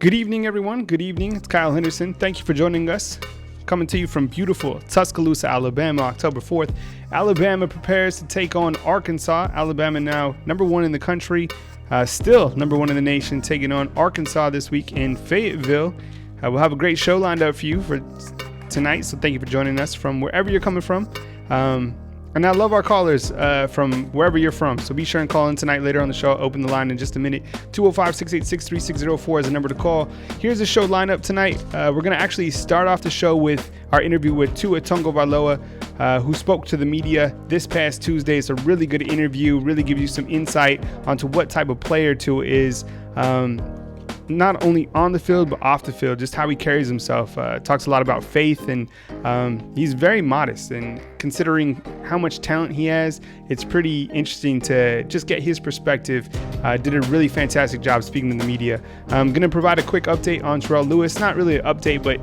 Good evening, everyone. Good evening. It's Kyle Henderson. Thank you for joining us. Coming to you from beautiful Tuscaloosa, Alabama, October 4th. Alabama prepares to take on Arkansas. Alabama now number one in the country, still number one in the nation, taking on Arkansas this week in Fayetteville. We'll have a great show lined up for you for tonight, so thank you for joining us from wherever you're coming from. And I love our callers from wherever you're from. So be sure and call in tonight later on the show. I'll open the line in just a minute. 205-686-3604 is the number to call. Here's the show lineup tonight. We're going to actually start off the show with our interview with Tua Tagovailoa, who spoke to the media this past Tuesday. It's a really good interview, really gives you some insight onto what type of player Tua is. Not only on the field, but off the field, just how he carries himself. Talks a lot about faith, and he's very modest. And considering how much talent he has, it's pretty interesting to just get his perspective. Did a really fantastic job speaking to the media. I'm going to provide a quick update on Trey Lewis. Not really an update, but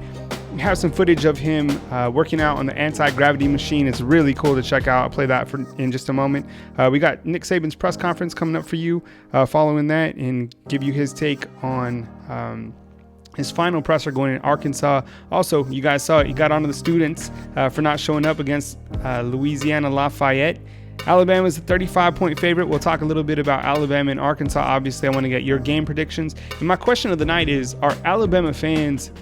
we have some footage of him working out on the anti-gravity machine. It's really cool to check out. I'll play that in just a moment. We got Nick Saban's press conference coming up for you following that, and give you his take on his final presser going in Arkansas. Also, you guys saw it. He got onto the students for not showing up against Louisiana Lafayette. Alabama's a 35-point favorite. We'll talk a little bit about Alabama and Arkansas. Obviously, I want to get your game predictions. And my question of the night is, are Alabama fans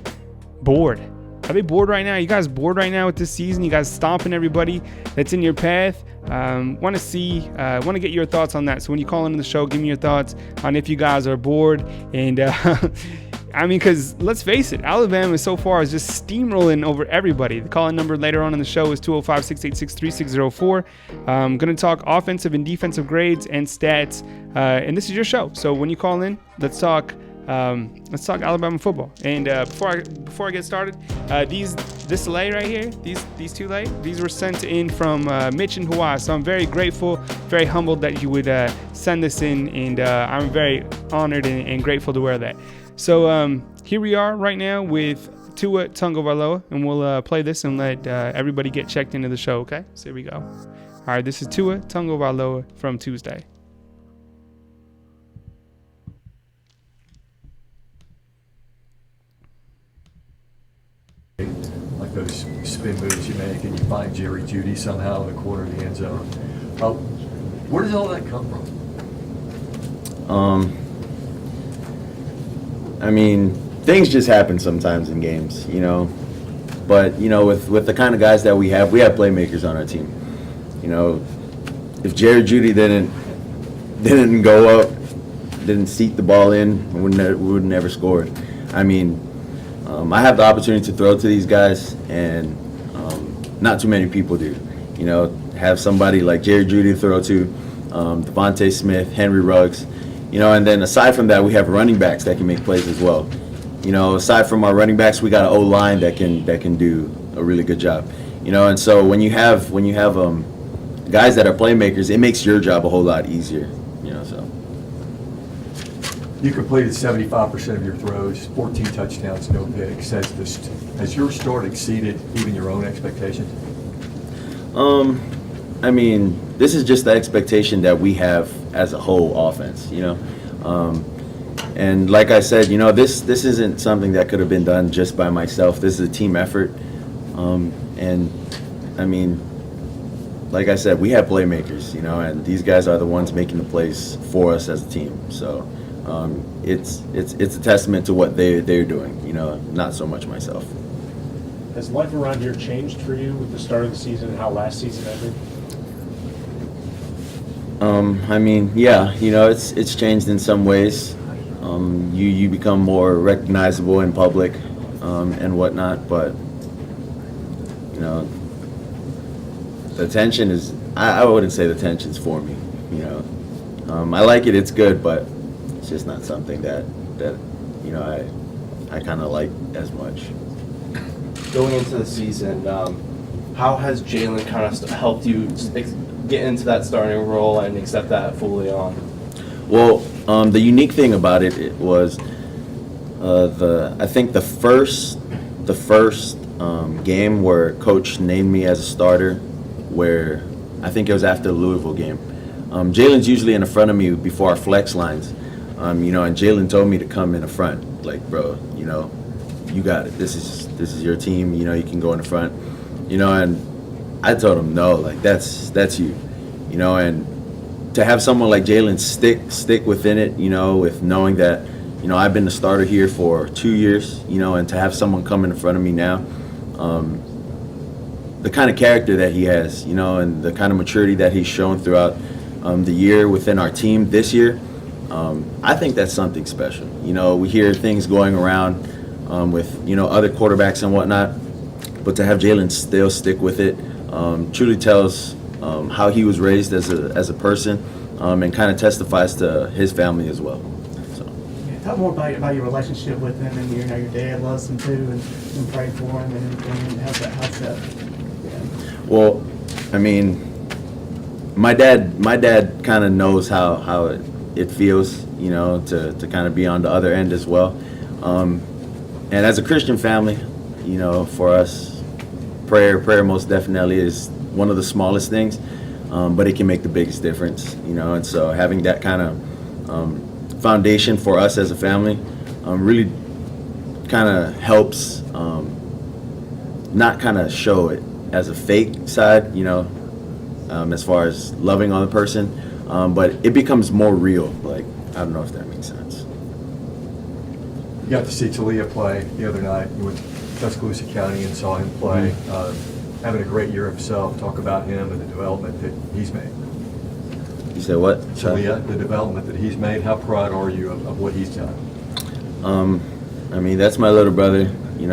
bored? Are they bored right now? Are you guys bored right now with this season? You guys stomping everybody that's in your path? Want to get your thoughts on that. So when you call into the show, give me your thoughts on if you guys are bored. And I mean, because let's face it, Alabama so far is just steamrolling over everybody. The call-in number later on in the show is 205-686-3604. I'm going to talk offensive and defensive grades and stats. And this is your show. So when you call in, let's talk Alabama football. And before I get started, this lei right here, these two lei, these were sent in from Mitch in Hawaii. So I'm very grateful, very humbled that you would send this in, and I'm very honored and grateful to wear that. So here we are right now with Tua Tagovailoa, and we'll play this and let everybody get checked into the show. Okay, so here we go. All right, this is Tua Tagovailoa from Tuesday. Like those spin moves you make, and you find Jerry Jeudy somehow in the corner of the end zone. Where does all that come from? I mean, things just happen sometimes in games, you know. But, you know, with the kind of guys that we have playmakers on our team. You know, if Jerry Jeudy didn't go up, didn't seat the ball in, we would never scored. I mean, I have the opportunity to throw to these guys, and not too many people do. You know, have somebody like Jerry Jeudy to throw to, Devontae Smith, Henry Ruggs. You know, and then aside from that, we have running backs that can make plays as well. You know, aside from our running backs, we got an O-line that can do a really good job. You know, and so when you have guys that are playmakers, it makes your job a whole lot easier. You know, so. You completed 75% of your throws, 14 touchdowns, no picks. Has your start exceeded even your own expectations? I mean, this is just the expectation that we have as a whole offense, you know. And like I said, you know, this isn't something that could have been done just by myself. This is a team effort. And I mean, like I said, we have playmakers, you know, and these guys are the ones making the plays for us as a team. So it's a testament to what they're doing, you know, not so much myself. Has life around here changed for you with the start of the season and how last season ended? I mean, yeah, you know, it's changed in some ways. You become more recognizable in public and whatnot, but you know, the tension is, I wouldn't say the tension's for me, you know. I like it, it's good, but it's just not something that you know, I kind of like as much. Going into the season, how has Jalen kind of helped you get into that starting role and accept that fully on? Well, the unique thing about it was I think the first game where Coach named me as a starter, where I think it was after the Louisville game. Jalen's usually in the front of me before our flex lines. And Jalen told me to come in the front. Like, bro, you got it. This is your team. You can go in the front. And I told him no. Like that's you. And to have someone like Jalen stick within it. With knowing that I've been the starter here for 2 years. And to have someone come in front of me now. The kind of character that he has. And the kind of maturity that he's shown throughout the year within our team this year. I think that's something special. We hear things going around with other quarterbacks and whatnot, but to have Jalen still stick with it truly tells how he was raised as a person, and kind of testifies to his family as well. So. Yeah, talk more about your relationship with him, and your dad loves him too, and prayed for him, and how's that? Yeah. Well, I mean, my dad kind of knows how it feels, to kind of be on the other end as well. And as a Christian family, for us, prayer most definitely is one of the smallest things, but it can make the biggest difference, And so having that kind of foundation for us as a family really kind of helps not kind of show it as a fake side, as far as loving on the person, but it becomes more real. Like, I don't know if that makes sense. You got to see Talia play the other night. You went to Tuscaloosa County and saw him play. Having a great year himself. Talk about him and the development that he's made. You said what? Talia, the development that he's made. How proud are you of what he's done? I mean, that's my little brother. I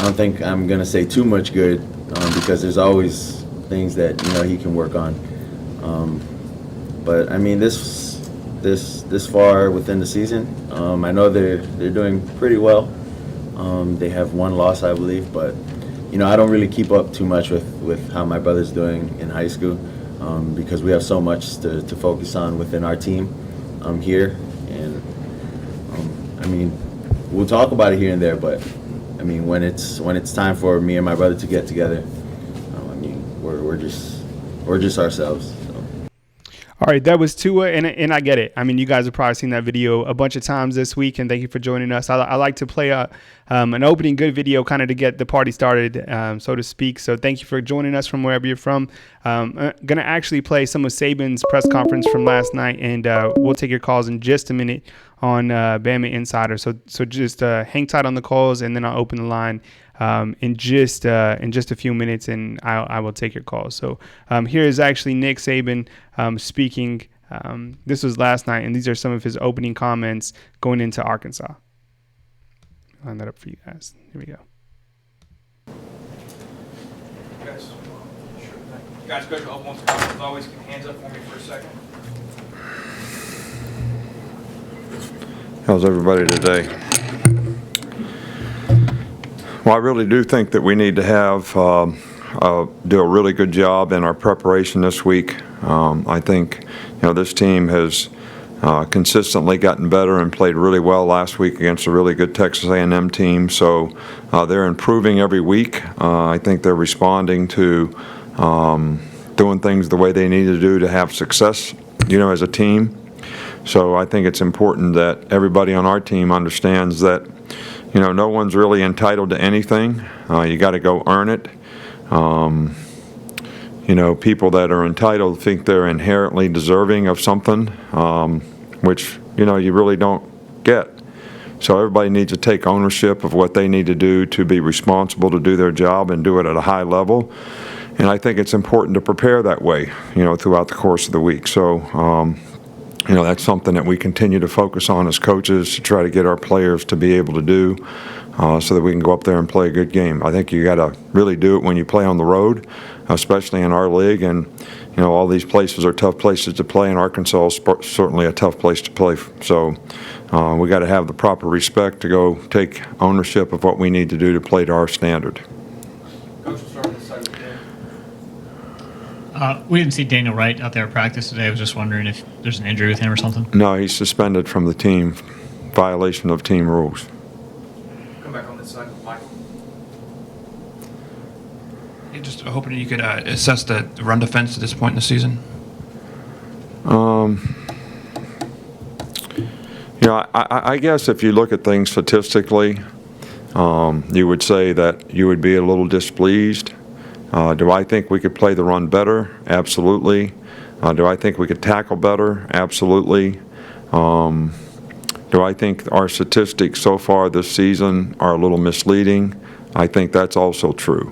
don't think I'm gonna say too much good because there's always things that he can work on. But I mean, this far within the season, I know they're doing pretty well. They have one loss, I believe, but I don't really keep up too much with how my brother's doing in high school because we have so much to focus on within our team here. And I mean, we'll talk about it here and there, but I mean, when it's time for me and my brother to get together, I mean, we're just ourselves. All right, that was Tua, and I get it. I mean, you guys have probably seen that video a bunch of times this week, and thank you for joining us. I like to play an opening good video kind of to get the party started, so to speak. So thank you for joining us from wherever you're from. I'm going to actually play some of Saban's press conference from last night, and we'll take your calls in just a minute on Bama Insider. So just hang tight on the calls, and then I'll open the line in just a few minutes, and I will take your calls. So here is actually Nick Saban speaking. This was last night, and these are some of his opening comments going into Arkansas. Line that up for you guys. Here we go. You guys go to up once again. As always, keep hands up for me for a second. How's everybody today? Well, I really do think that we need to have do a really good job in our preparation this week. I think this team has consistently gotten better and played really well last week against a really good Texas A&M team. So they're improving every week. I think they're responding to doing things the way they need to do to have success, as a team. So I think it's important that everybody on our team understands that, no one's really entitled to anything. You got to go earn it. People that are entitled think they're inherently deserving of something, which, you really don't get. So everybody needs to take ownership of what they need to do to be responsible to do their job and do it at a high level. And I think it's important to prepare that way, throughout the course of the week. So, that's something that we continue to focus on as coaches to try to get our players to be able to do so that we can go up there and play a good game. I think you got to really do it when you play on the road, especially in our league. And, all these places are tough places to play, and Arkansas is certainly a tough place to play. So we got to have the proper respect to go take ownership of what we need to do to play to our standard. Coach, we'll start on this side with Dan. We didn't see Daniel Wright out there at practice today. I was just wondering if there's an injury with him or something. No, he's suspended from the team, violation of team rules. Come back on this side with Michael. Hey, just hoping you could assess the run defense at this point in the season. I guess if you look at things statistically, you would say that you would be a little displeased. Do I think we could play the run better? Absolutely. Do I think we could tackle better? Absolutely. Do I think our statistics so far this season are a little misleading? I think that's also true.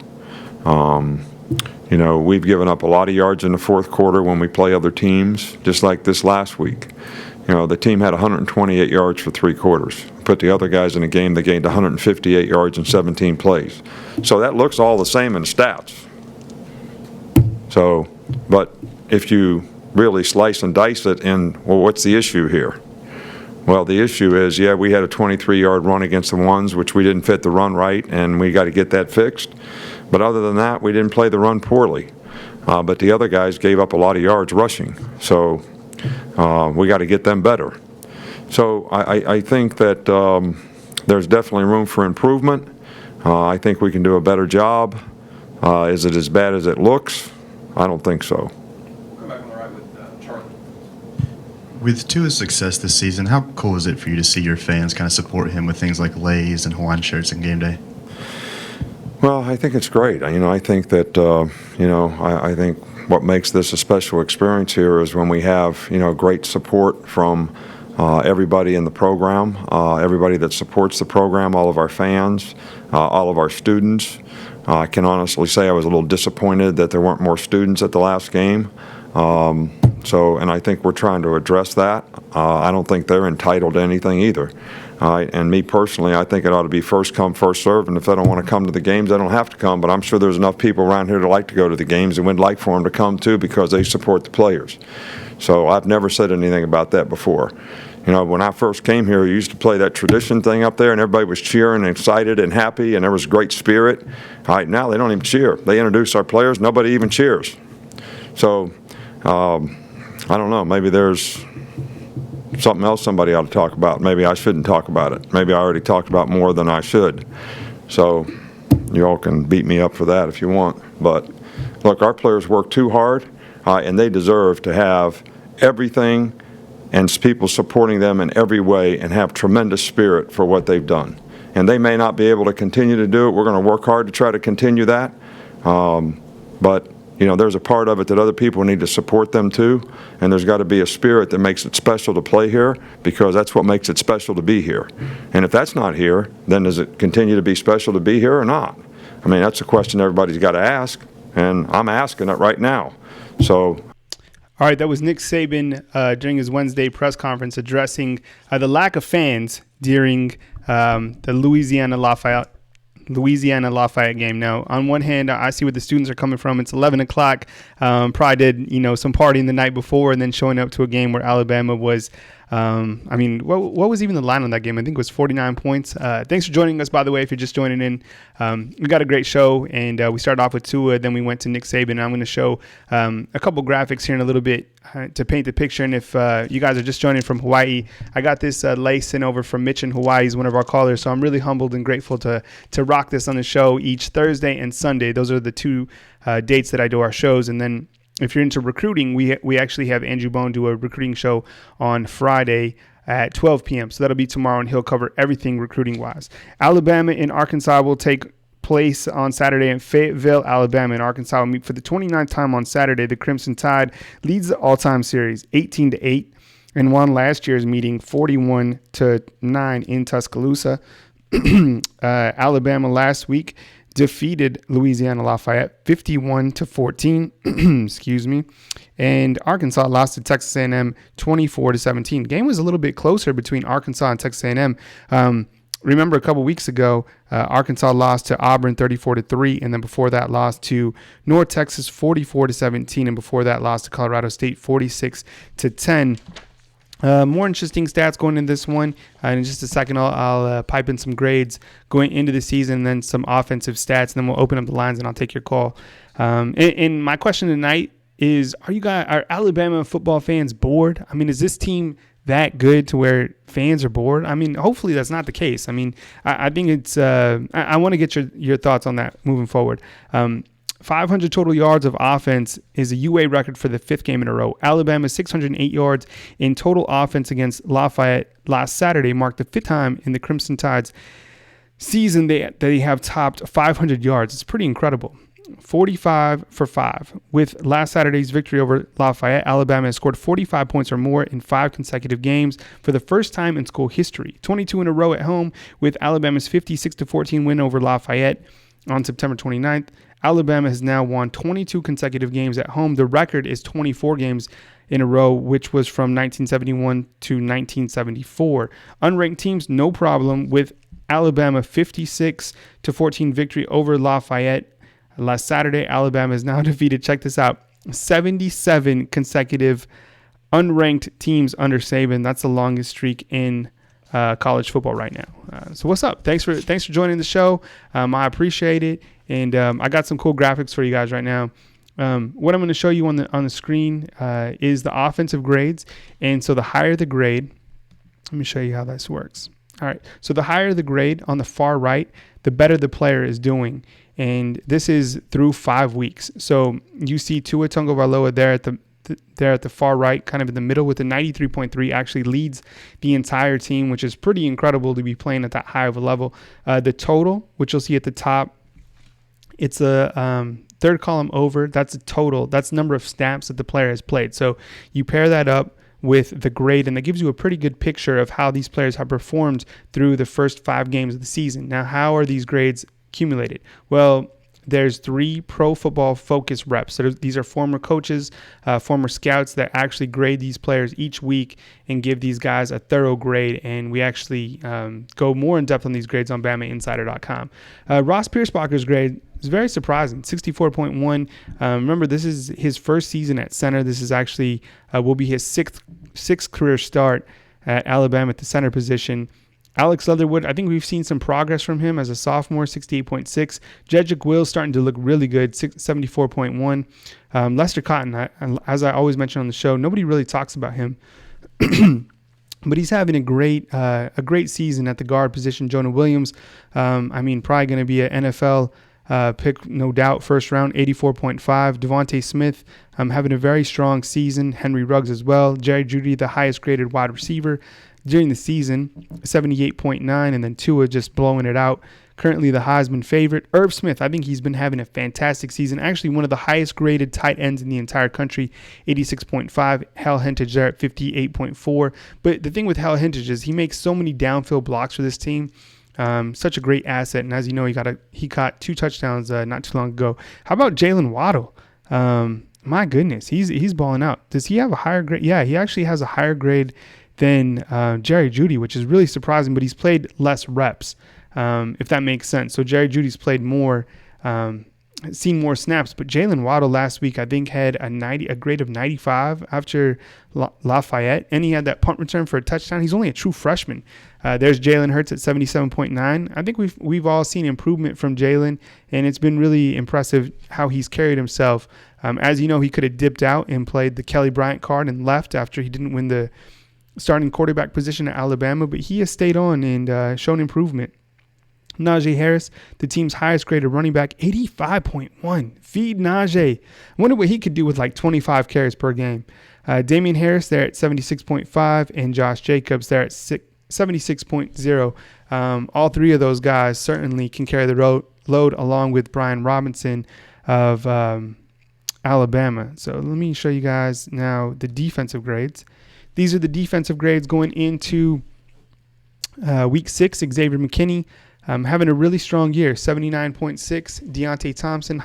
We've given up a lot of yards in the fourth quarter when we play other teams, just like this last week. The team had 128 yards for 3 quarters. Put the other guys in the game, they gained 158 yards in 17 plays. So that looks all the same in the stats. But if you really slice and dice it, what's the issue here? Well, the issue is, we had a 23-yard run against the ones, which we didn't fit the run right, and we got to get that fixed. But other than that, we didn't play the run poorly. But the other guys gave up a lot of yards rushing. So we got to get them better. So I think that there's definitely room for improvement. I think we can do a better job. Is it as bad as it looks? I don't think so. We'll come back on the right with Charlie. With Tua's success this season, how cool is it for you to see your fans kind of support him with things like Lays and Hawaiian shirts and game day? Well, I think it's great. I think that, I think what makes this a special experience here is when we have, great support from everybody in the program, everybody that supports the program, all of our fans, all of our students. I can honestly say I was a little disappointed that there weren't more students at the last game. And I think we're trying to address that. I don't think they're entitled to anything either. And me personally, I think it ought to be first come, first served. And if they don't want to come to the games, they don't have to come. But I'm sure there's enough people around here that like to go to the games and would like for them to come too because they support the players. So I've never said anything about that before. When I first came here, we used to play that tradition thing up there, and everybody was cheering and excited and happy, and there was great spirit. All right, now they don't even cheer. They introduce our players, nobody even cheers. So I don't know, maybe there's something else somebody ought to talk about. Maybe I shouldn't talk about it. Maybe I already talked about more than I should. So you all can beat me up for that if you want. But look, our players work too hard, and they deserve to have everything and people supporting them in every way and have tremendous spirit for what they've done. And they may not be able to continue to do it. We're going to work hard to try to continue that. But there's a part of it that other people need to support them too, and there's got to be a spirit that makes it special to play here because that's what makes it special to be here. And if that's not here, then does it continue to be special to be here or not? That's a question everybody's got to ask, and I'm asking it right now. So. All right, that was Nick Saban during his Wednesday press conference addressing the lack of fans during the Louisiana-Lafayette game. Now, on one hand, I see where the students are coming from. It's 11 o'clock. Probably did, some partying the night before and then showing up to a game where Alabama was, what was even the line on that game? I think it was 49 points. Thanks for joining us, by the way, if you're just joining in. We got a great show, and we started off with Tua, then we went to Nick Saban, and I'm going to show a couple graphics here in a little bit to paint the picture. And if you guys are just joining from Hawaii, I got this lace sent over from Mitch in Hawaii. He's one of our callers, so I'm really humbled and grateful to rock this on the show each Thursday and Sunday. Those are the two dates that I do our shows. And then if you're into recruiting, we actually have Andrew Bone do a recruiting show on Friday at 12 p.m. So that'll be tomorrow, and he'll cover everything recruiting-wise. Alabama and Arkansas will take place on Saturday in Fayetteville, Alabama, and Arkansas will meet for the 29th time on Saturday. The Crimson Tide leads the all-time series 18-8 and won last year's meeting 41-9 in Tuscaloosa. Alabama last week defeated Louisiana Lafayette 51-14. Excuse me. And Arkansas lost to Texas A&M 24-17. Game was a little bit closer between Arkansas and Texas A&M. Remember a couple weeks ago, Arkansas lost to Auburn 34-3, and then before that lost to North Texas 44-17, and before that lost to Colorado State 46-10. More interesting stats going into this one. In just a second, I'll pipe in some grades going into the season, and then some offensive stats, and then we'll open up the lines and I'll take your call. And my question tonight is: are Alabama football fans bored? Is this team that good to where fans are bored? Hopefully that's not the case. I think it's. I want to get your thoughts on that moving forward. 500 total yards of offense is a UA record for the 5th game in a row. Alabama's 608 yards in total offense against Lafayette last Saturday marked the 5th time in the Crimson Tide's season that they have topped 500 yards. It's pretty incredible. 45 for 5. With last Saturday's victory over Lafayette, Alabama has scored 45 points or more in 5 consecutive games for the first time in school history. 22 in a row at home with Alabama's 56-14 win over Lafayette on September 29th. Alabama has now won 22 consecutive games at home. The record is 24 games in a row, which was from 1971 to 1974. Unranked teams, no problem with Alabama 56-14 victory over Lafayette. Last Saturday, Alabama is now defeated, check this out, 77 consecutive unranked teams under Saban. That's the longest streak in college football right now. So what's up? Thanks for joining the show. I appreciate it. And I got some cool graphics for you guys right now. What I'm going to show you on the screen is the offensive grades. And so the higher the grade, let me show you how this works. All right. So the higher the grade on the far right, the better the player is doing. And this is through 5 weeks. So you see Tua Tagovailoa there at the far right, kind of in the middle with a 93.3, actually leads the entire team, which is pretty incredible to be playing at that high of a level. The total, which you'll see at the top, it's a third column over. That's a total. That's the number of snaps that the player has played. So you pair that up with the grade, and that gives you a pretty good picture of how these players have performed through the first 5 games of the season. Now, how are these grades accumulated? Well, there's 3 Pro Football Focus reps. So these are former coaches, former scouts that actually grade these players each week and give these guys a thorough grade. And we actually go more in depth on these grades on BamaInsider.com. Ross Piersbacher's grade is very surprising, 64.1. Remember, this is his first season at center. This is actually will be his sixth career start at Alabama at the center position. Alex Leatherwood, I think we've seen some progress from him as a sophomore, 68.6. Jedrick Wills starting to look really good, 74.1. Lester Cotton, as I always mention on the show, nobody really talks about him. But he's having a great season at the guard position. Jonah Williams, probably going to be an NFL pick, no doubt, first round, 84.5. Devontae Smith having a very strong season. Henry Ruggs as well. Jerry Jeudy, the highest graded wide receiver during the season, 78.9, and then Tua just blowing it out. Currently the Heisman favorite. Irv Smith, I think he's been having a fantastic season. Actually, one of the highest graded tight ends in the entire country, 86.5. Hal Hentage there at 58.4. But the thing with Hal Hentage is he makes so many downfield blocks for this team. Such a great asset. And as you know, he caught 2 touchdowns not too long ago. How about Jalen Waddle? My goodness, he's balling out. Does he have a higher grade? Yeah, he actually has a higher grade than Jerry Jeudy, which is really surprising, but he's played less reps, if that makes sense. So Jerry Judy's played more, seen more snaps, but Jalen Waddle last week, I think, had a grade of 95 after Lafayette, and he had that punt return for a touchdown. He's only a true freshman. There's Jalen Hurts at 77.9. I think we've all seen improvement from Jalen, and it's been really impressive how he's carried himself. As you know, he could have dipped out and played the Kelly Bryant card and left after he didn't win the starting quarterback position at Alabama, but he has stayed on and shown improvement. Najee Harris, the team's highest graded running back, 85.1. Feed Najee. I wonder what he could do with like 25 carries per game. Damian Harris there at 76.5, and Josh Jacobs there at 76.0. All 3 of those guys certainly can carry the load along with Brian Robinson of Alabama. So let me show you guys now the defensive grades. These are the defensive grades going into week 6. Xavier McKinney having a really strong year, 79.6. Deontay Thompson,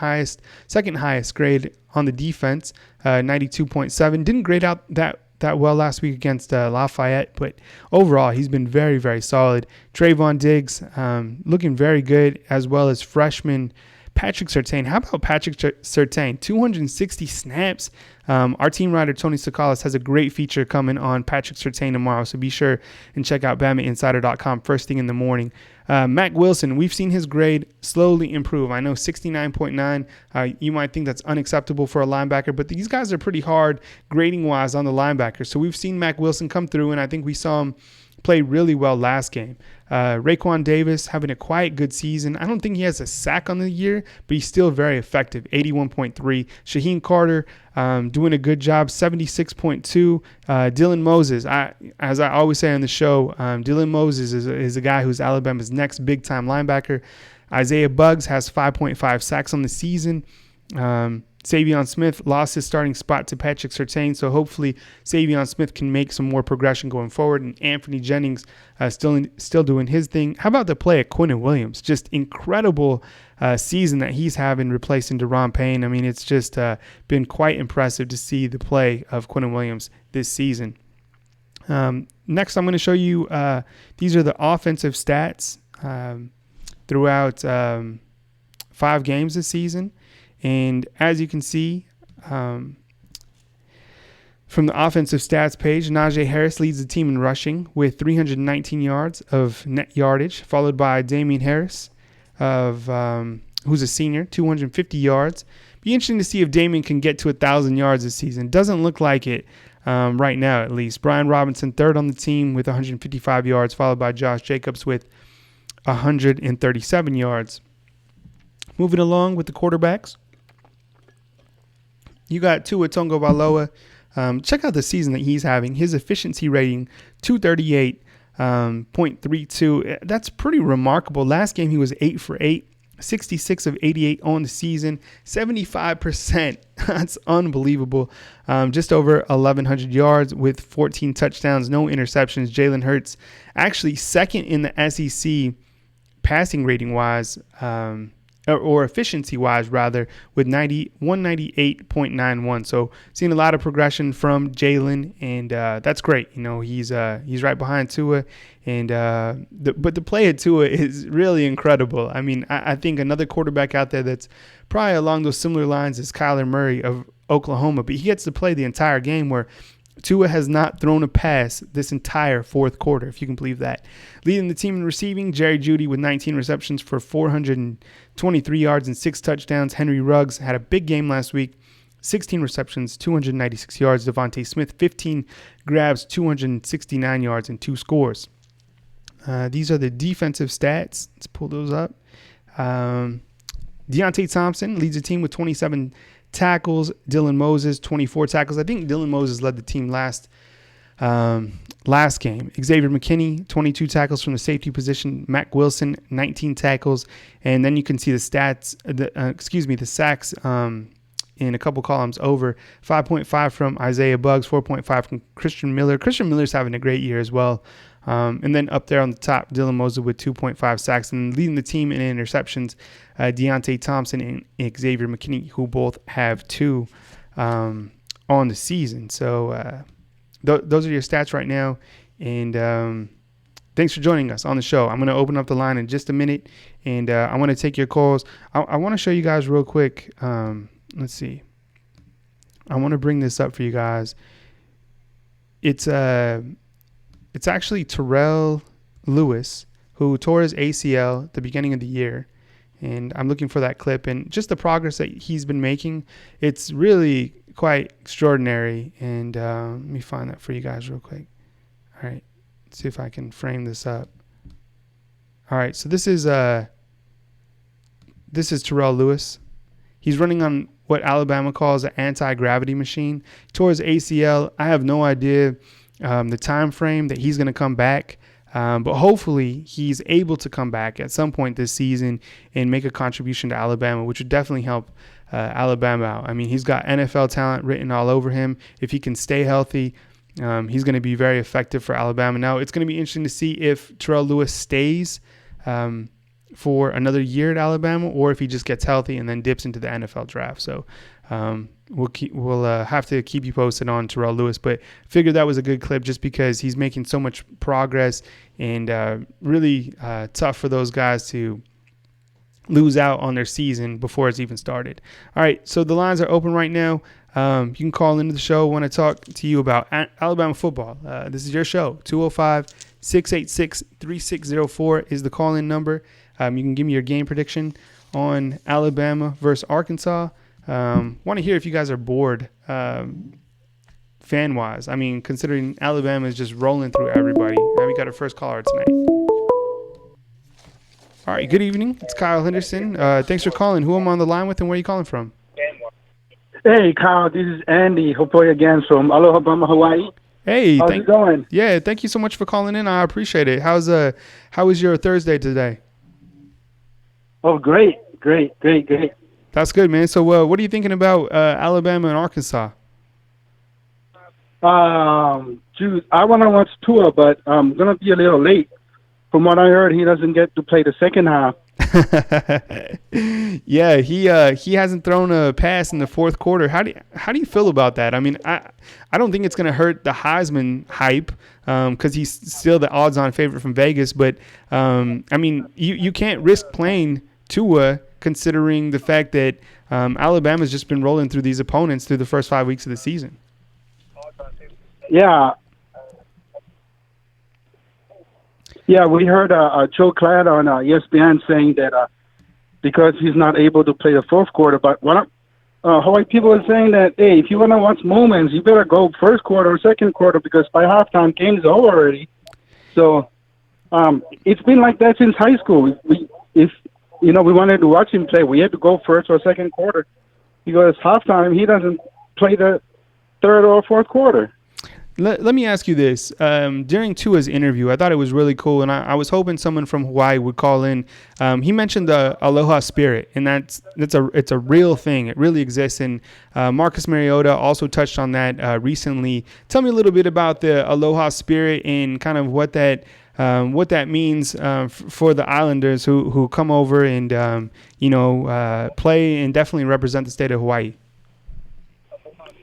second highest grade on the defense, 92.7. Didn't grade out that well last week against Lafayette, but overall he's been very, very solid. Trayvon Diggs looking very good, as well as freshman Patrick Surtain. How about Patrick Surtain? 260 snaps. Our team writer, Tony Sakalas, has a great feature coming on Patrick Surtain tomorrow, so be sure and check out BamaInsider.com first thing in the morning. Mac Wilson, we've seen his grade slowly improve. I know 69.9, you might think that's unacceptable for a linebacker, but these guys are pretty hard grading-wise on the linebacker. So we've seen Mac Wilson come through, and I think we saw him played really well last game. Raekwon Davis having a quiet good season. I don't think he has a sack on the year, but he's still very effective, 81.3. Shaheem Carter doing a good job, 76.2. Dylan Moses, as I always say on the show, Dylan Moses is a guy who's Alabama's next big-time linebacker. Isaiah Buggs has 5.5 sacks on the season. Savion Smith lost his starting spot to Patrick Surtain, so hopefully Savion Smith can make some more progression going forward. And Anthony Jennings still doing his thing. How about the play of Quinnen Williams? Just incredible season that he's having replacing Deron Payne. I mean, it's just been quite impressive to see the play of Quinnen Williams this season. Next, I'm going to show you these are the offensive stats throughout 5 games this season. And as you can see from the offensive stats page, Najee Harris leads the team in rushing with 319 yards of net yardage, followed by Damian Harris, who's a senior, 250 yards. Be interesting to see if Damian can get to 1,000 yards this season. Doesn't look like it right now, at least. Brian Robinson, third on the team with 155 yards, followed by Josh Jacobs with 137 yards. Moving along with the quarterbacks. You got Tua Tagovailoa. Check out the season that he's having. His efficiency rating, 238.32. That's pretty remarkable. Last game, he was 8 for 8, 66 of 88 on the season, 75%. That's unbelievable. Just over 1,100 yards with 14 touchdowns, no interceptions. Jalen Hurts, actually second in the SEC passing rating-wise, or efficiency-wise, rather, with 198.91. So seeing a lot of progression from Jalen, and that's great. You know, he's right behind Tua, and but the play of Tua is really incredible. I mean, I think another quarterback out there that's probably along those similar lines is Kyler Murray of Oklahoma, but he gets to play the entire game where Tua has not thrown a pass this entire fourth quarter, if you can believe that. Leading the team in receiving, Jerry Jeudy with 19 receptions for 423 yards and 6 touchdowns. Henry Ruggs had a big game last week, 16 receptions, 296 yards. Devontae Smith, 15 grabs, 269 yards, and 2 scores. These are the defensive stats. Let's pull those up. Deontay Thompson leads the team with 27 tackles. Dylan Moses, 24 tackles. I think Dylan Moses led the team last game. Xavier McKinney, 22 tackles from the safety position. Mack Wilson, 19 tackles. And then you can see the stats, the sacks in a couple columns over. 5.5 from Isaiah Buggs, 4.5 from Christian Miller. Christian Miller's having a great year as well. And then up there on the top, Dylan Moses with 2.5 sacks. And leading the team in interceptions, Deontay Thompson and Xavier McKinney, who both have 2 on the season. So those are your stats right now. And thanks for joining us on the show. I'm going to open up the line in just a minute, and I want to take your calls. I want to show you guys real quick. Let's see. I want to bring this up for you guys. It's actually Trey Lewis, who tore his ACL at the beginning of the year. And I'm looking for that clip. And just the progress that he's been making, it's really quite extraordinary. And let me find that for you guys real quick. All right. Let's see if I can frame this up. All right. So this is Trey Lewis. He's running on what Alabama calls an anti-gravity machine. He tore his ACL. I have no idea the time frame that he's going to come back. But hopefully he's able to come back at some point this season and make a contribution to Alabama, which would definitely help Alabama out. I mean, he's got NFL talent written all over him. If he can stay healthy, he's going to be very effective for Alabama. Now, it's going to be interesting to see if Trey Lewis stays for another year at Alabama, or if he just gets healthy and then dips into the NFL draft. So we'll have to keep you posted on Trey Lewis, but figured that was a good clip just because he's making so much progress, and really tough for those guys to lose out on their season before it's even started. All right, so the lines are open right now. You can call into the show. I want to talk to you about Alabama football. This is your show. 205-686-3604 is the call-in number. You can give me your game prediction on Alabama versus Arkansas. Want to hear if you guys are bored fan-wise. I mean, considering Alabama is just rolling through everybody. I We got our first caller tonight. All right, good evening. It's Kyle Henderson. Thanks for calling. Who am I on the line with and where are you calling from? Hey, Kyle, this is Andy Hopoy again from Aloha, Hawaii. Hey, how's it going? Yeah, thank you so much for calling in. I appreciate it. How was your Thursday today? Oh, great. That's good, man. So, what are you thinking about Alabama and Arkansas? Dude, I want to watch Tua, but I'm gonna be a little late. From what I heard, he doesn't get to play the second half. Yeah, he hasn't thrown a pass in the fourth quarter. How do you feel about that? I mean, I don't think it's going to hurt the Heisman hype because he's still the odds-on favorite from Vegas. But I mean, you can't risk playing Tua considering the fact that Alabama's just been rolling through these opponents through the first 5 weeks of the season. Yeah. Yeah, we heard Joe Cladd on ESPN saying that because he's not able to play the fourth quarter, but Hawaii people are saying that, hey, if you want to watch moments, you better go first quarter or second quarter because by halftime, game's over already. So it's been like that since high school. If we wanted to watch him play, we had to go first or second quarter because halftime, he doesn't play the third or fourth quarter. Let me ask you this. During Tua's interview, I thought it was really cool, and I was hoping someone from Hawaii would call in. He mentioned the Aloha spirit, and it's a real thing. It really exists, and Marcus Mariota also touched on that recently. Tell me a little bit about the Aloha spirit and kind of what that means for the Islanders who come over and play and definitely represent the state of Hawaii.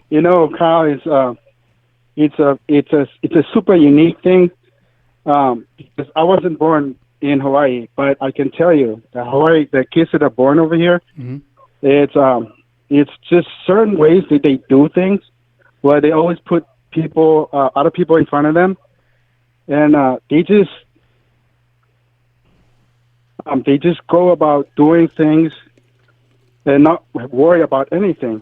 Kyle, it's a super unique thing because I wasn't born in Hawaii, but I can tell you the kids that are born over here, mm-hmm. It's just certain ways that they do things where they always put other people in front of them, and they just go about doing things and not worry about anything.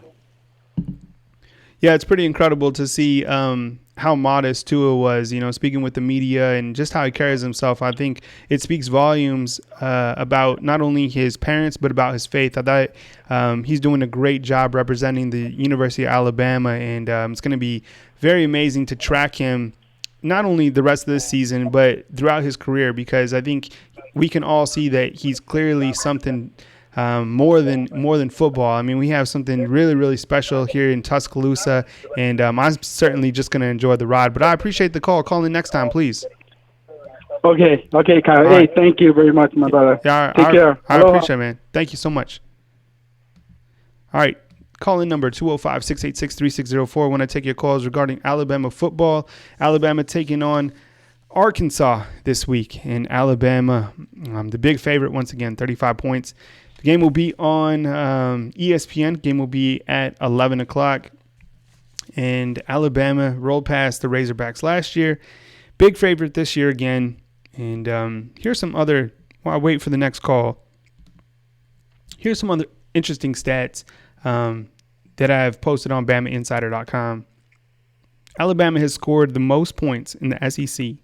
Yeah, it's pretty incredible to see how modest Tua was, speaking with the media and just how he carries himself. I think it speaks volumes about not only his parents, but about his faith. I thought he's doing a great job representing the University of Alabama, and it's going to be very amazing to track him not only the rest of this season, but throughout his career, because I think we can all see that he's clearly something more than football. I mean, we have something really, really special here in Tuscaloosa, and I'm certainly just going to enjoy the ride. But I appreciate the call. Call in next time, please. Okay, Kyle. Hey, thank you very much, my brother. Yeah, Take care. I appreciate it, man. Thank you so much. All right. Call in number 205-686-3604. I want to take your calls regarding Alabama football. Alabama taking on Arkansas this week. And Alabama, the big favorite once again, 35 points. The game will be on ESPN. Game will be at 11 o'clock. And Alabama rolled past the Razorbacks last year. Big favorite this year again. And here's some other, while I wait for the next call, here's some other interesting stats that I've posted on BamaInsider.com. Alabama has scored the most points in the SEC.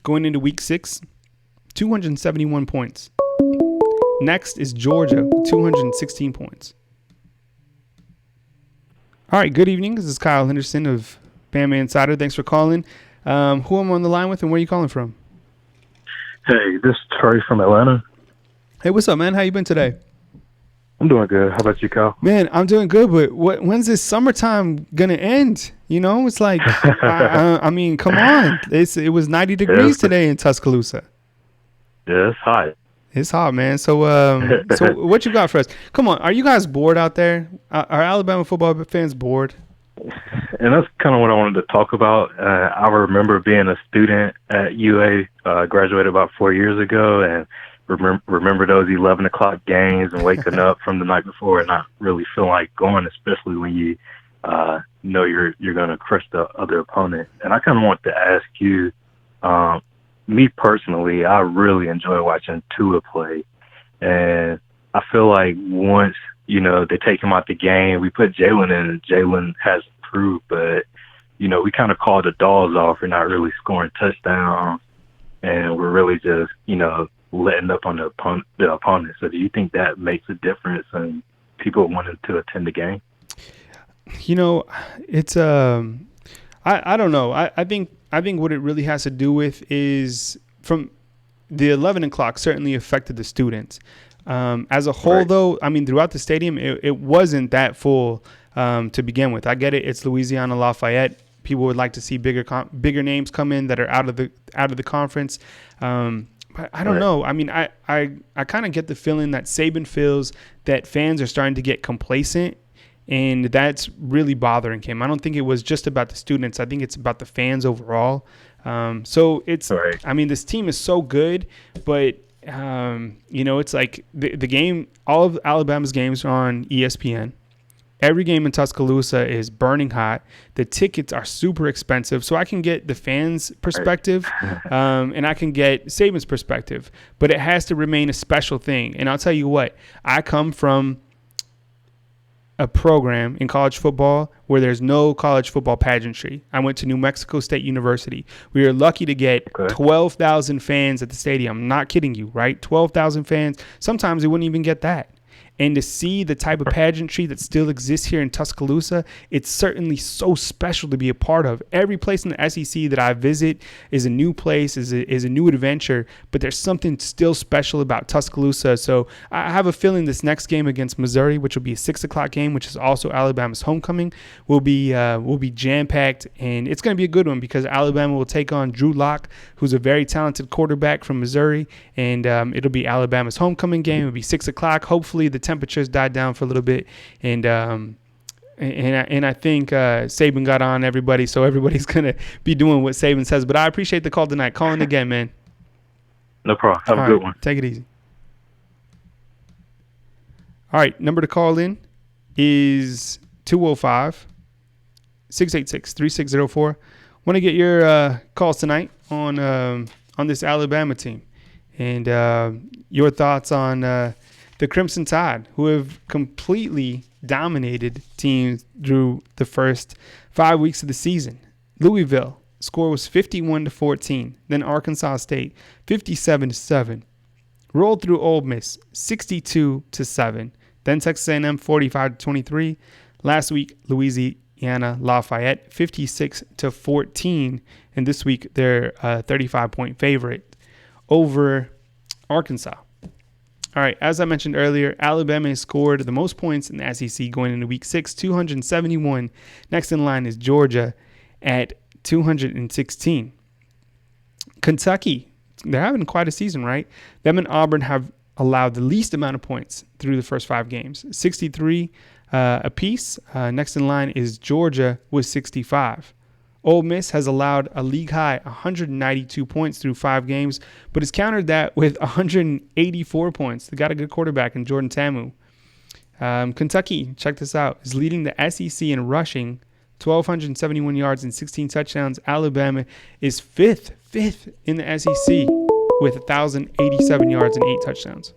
Going into week 6, 271 points. Next is Georgia, 216 points. All right, good evening. This is Kyle Henderson of Bama Insider. Thanks for calling. Who am I on the line with and where are you calling from? Hey, this is Trey from Atlanta. Hey, what's up, man? How you been today? I'm doing good. How about you, Kyle? Man, I'm doing good, but when's this summertime going to end? It's like, I mean, come on. It was 90 degrees today in Tuscaloosa. Yeah, it's hot. It's hot, man. So what you got for us? Come on. Are you guys bored out there? Are Alabama football fans bored? And that's kind of what I wanted to talk about. I remember being a student at UA, graduated about 4 years ago, and remember those 11 o'clock games and waking up from the night before and not really feeling like going, especially when you know you're going to crush the other opponent. And I kind of want to ask you, me personally, I really enjoy watching Tua play. And I feel like once, they take him out the game, we put Jalen in, and Jalen has improved. But we kind of called the dolls off. We're not really scoring touchdowns, and we're really just, letting up on the opponent. So do you think that makes a difference in people wanting to attend the game? It's I don't know. I think what it really has to do with is from the 11 o'clock certainly affected the students. As a whole, though, I mean, throughout the stadium, it wasn't that full to begin with. I get it. It's Louisiana Lafayette. People would like to see bigger names come in that are out of the conference. But I don't know. I mean, I kind of get the feeling that Saban feels that fans are starting to get complacent, and that's really bothering him. I don't think it was just about the students. I think it's about the fans overall. So it's, I mean, this team is so good, but it's like the game, all of Alabama's games are on ESPN. Every game in Tuscaloosa is burning hot. The tickets are super expensive. So I can get the fans' perspective and I can get Saban's perspective. But it has to remain a special thing. And I'll tell you what, I come from a program in college football where there's no college football pageantry. I went to New Mexico State University. We were lucky to get 12,000 fans at the stadium. I'm not kidding you, right? 12,000 fans. Sometimes they wouldn't even get that. And to see the type of pageantry that still exists here in Tuscaloosa, it's certainly so special to be a part of. Every place in the SEC that I visit is a new place, is a new adventure, but there's something still special about Tuscaloosa. So I have a feeling this next game against Missouri, which will be a 6 o'clock game, which is also Alabama's homecoming, will be jam-packed, and it's going to be a good one because Alabama will take on Drew Lock, who's a very talented quarterback from Missouri, and it'll be Alabama's homecoming game. It'll be 6 o'clock. Hopefully the temperatures died down for a little bit, and I think Saban got on everybody, so everybody's gonna be doing what Saban says. But I appreciate the call tonight. Calling again, man. No problem. Have a good one. Take it easy. All right, number to call in is 205-686-3604. Want to get your calls tonight on this Alabama team and your thoughts on the Crimson Tide, who have completely dominated teams through the first 5 weeks of the season. Louisville, score was 51-14. Then Arkansas State, 57-7. Rolled through Ole Miss, 62-7. Then Texas A&M, 45-23. Last week, Louisiana Lafayette, 56-14. And this week, they're a 35-point favorite over Arkansas. All right, as I mentioned earlier, Alabama has scored the most points in the SEC going into Week 6, 271. Next in line is Georgia at 216. Kentucky, they're having quite a season, right? Them and Auburn have allowed the least amount of points through the first 5 games, 63 apiece. Next in line is Georgia with 65. Ole Miss has allowed a league-high 192 points through 5 games, but has countered that with 184 points. They got a good quarterback in Jordan Ta'amu. Kentucky, check this out, is leading the SEC in rushing, 1,271 yards and 16 touchdowns. Alabama is fifth in the SEC with 1,087 yards and 8 touchdowns.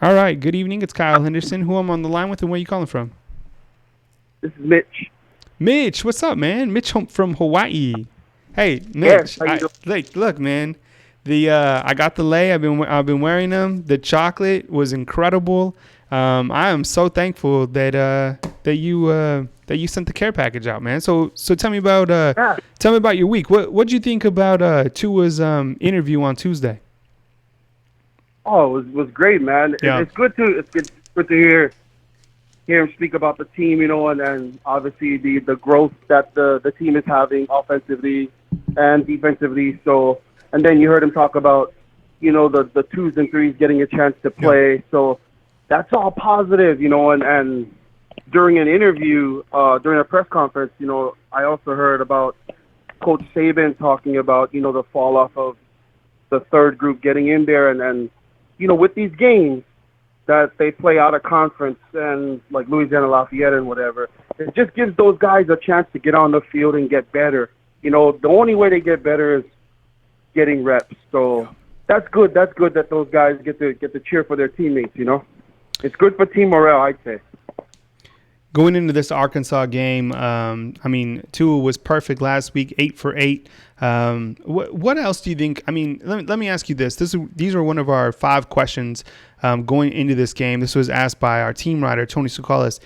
All right, good evening. It's Kyle Henderson. Who I'm on the line with and where are you calling from? This is Mitch. Mitch, what's up, man? Mitch from Hawaii. Hey, Mitch. Look, man. I got the lei. I've been wearing them. The chocolate was incredible. I am so thankful that you sent the care package out, man. So tell me about your week. What'd you think about Tua's interview on Tuesday? Oh, it was great, man. Yeah. It's good to hear him speak about the team, and obviously the growth that the team is having offensively and defensively. So, and then you heard him talk about, the 2s and 3s getting a chance to play. Yeah. So that's all positive, and during an interview, during a press conference, I also heard about Coach Saban talking about, the fall off of the third group getting in there and with these games that they play out of conference and like Louisiana Lafayette and whatever, it just gives those guys a chance to get on the field and get better. The only way they get better is getting reps. So that's good. That's good that those guys get to cheer for their teammates. It's good for team morale, I'd say. Going into this Arkansas game, I mean, Tua was perfect last week, 8 for 8. What else do you think? I mean, let me ask you this. These are one of our 5 questions going into this game. This was asked by our team writer, Tony Sukalis.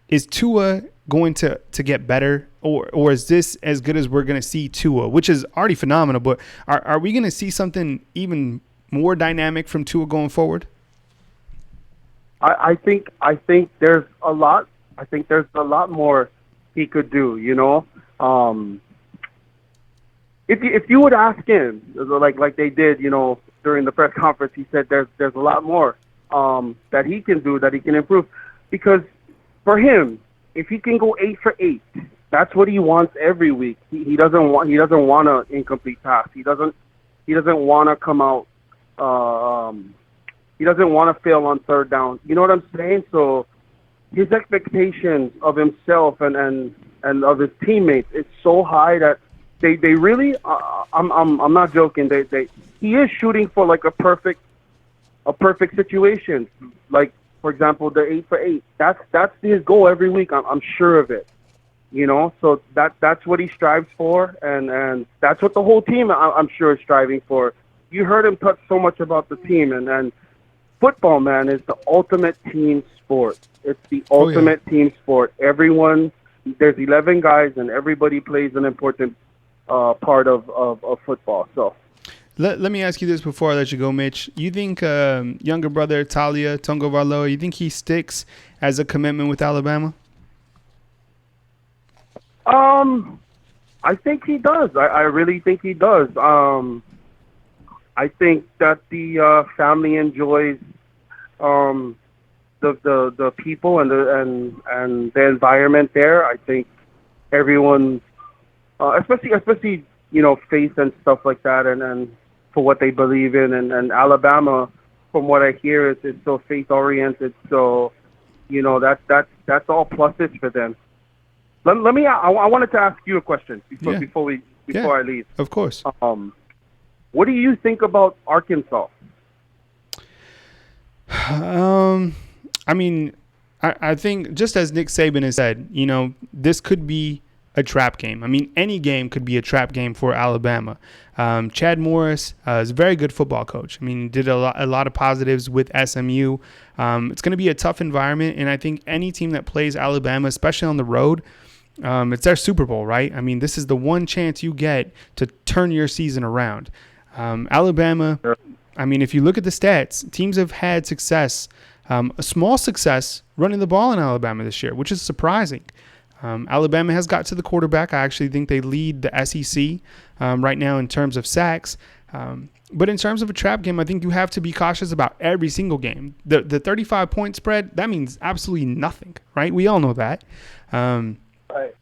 Is Tua going to get better, or is this as good as we're going to see Tua, which is already phenomenal, but are we going to see something even more dynamic from Tua going forward? I think there's a lot. I think there's a lot more he could do. You know, if you would ask him, like they did, you know, during the press conference, he said there's a lot more that he can do, that he can improve, because for him, if he can go 8 for 8, that's what he wants every week. He doesn't want an incomplete pass. He doesn't want to come out. He doesn't want to fail on third down. You know what I'm saying? So his expectations of himself and of his teammates is so high that they really. I'm not joking. He is shooting for like a perfect situation. Like, for example, the 8 for 8. That's his goal every week. I'm sure of it. You know, so that's what he strives for, and that's what the whole team I'm sure is striving for. You heard him touch so much about the team, and football, man, is the ultimate team sport. It's the ultimate team sport. There's 11 guys, and everybody plays an important part of football. So. Let me ask you this before I let you go, Mitch. You think younger brother Tua Tagovailoa, you think he sticks as a commitment with Alabama? I think he does. I really think he does. I think that the family enjoys the people and the environment there. I think everyone, especially you know, faith and stuff like that, and for what they believe in, and Alabama, from what I hear, is so faith oriented. So, you know, that's all pluses for them. Let me. I wanted to ask you a question before I leave. Of course. What do you think about Arkansas? I mean, I think just as Nick Saban has said, you know, this could be a trap game. I mean, any game could be a trap game for Alabama. Chad Morris is a very good football coach. I mean, did a lot of positives with SMU. It's going to be a tough environment, and I think any team that plays Alabama, especially on the road, it's their Super Bowl, right? I mean, this is the one chance you get to turn your season around. Alabama, I mean, if you look at the stats, teams have had success, a small success running the ball in Alabama this year, which is surprising. Alabama has got to the quarterback. I actually think they lead the SEC right now in terms of sacks. But in terms of a trap game, I think you have to be cautious about every single game. The 35-point spread, that means absolutely nothing, right? We all know that. Right.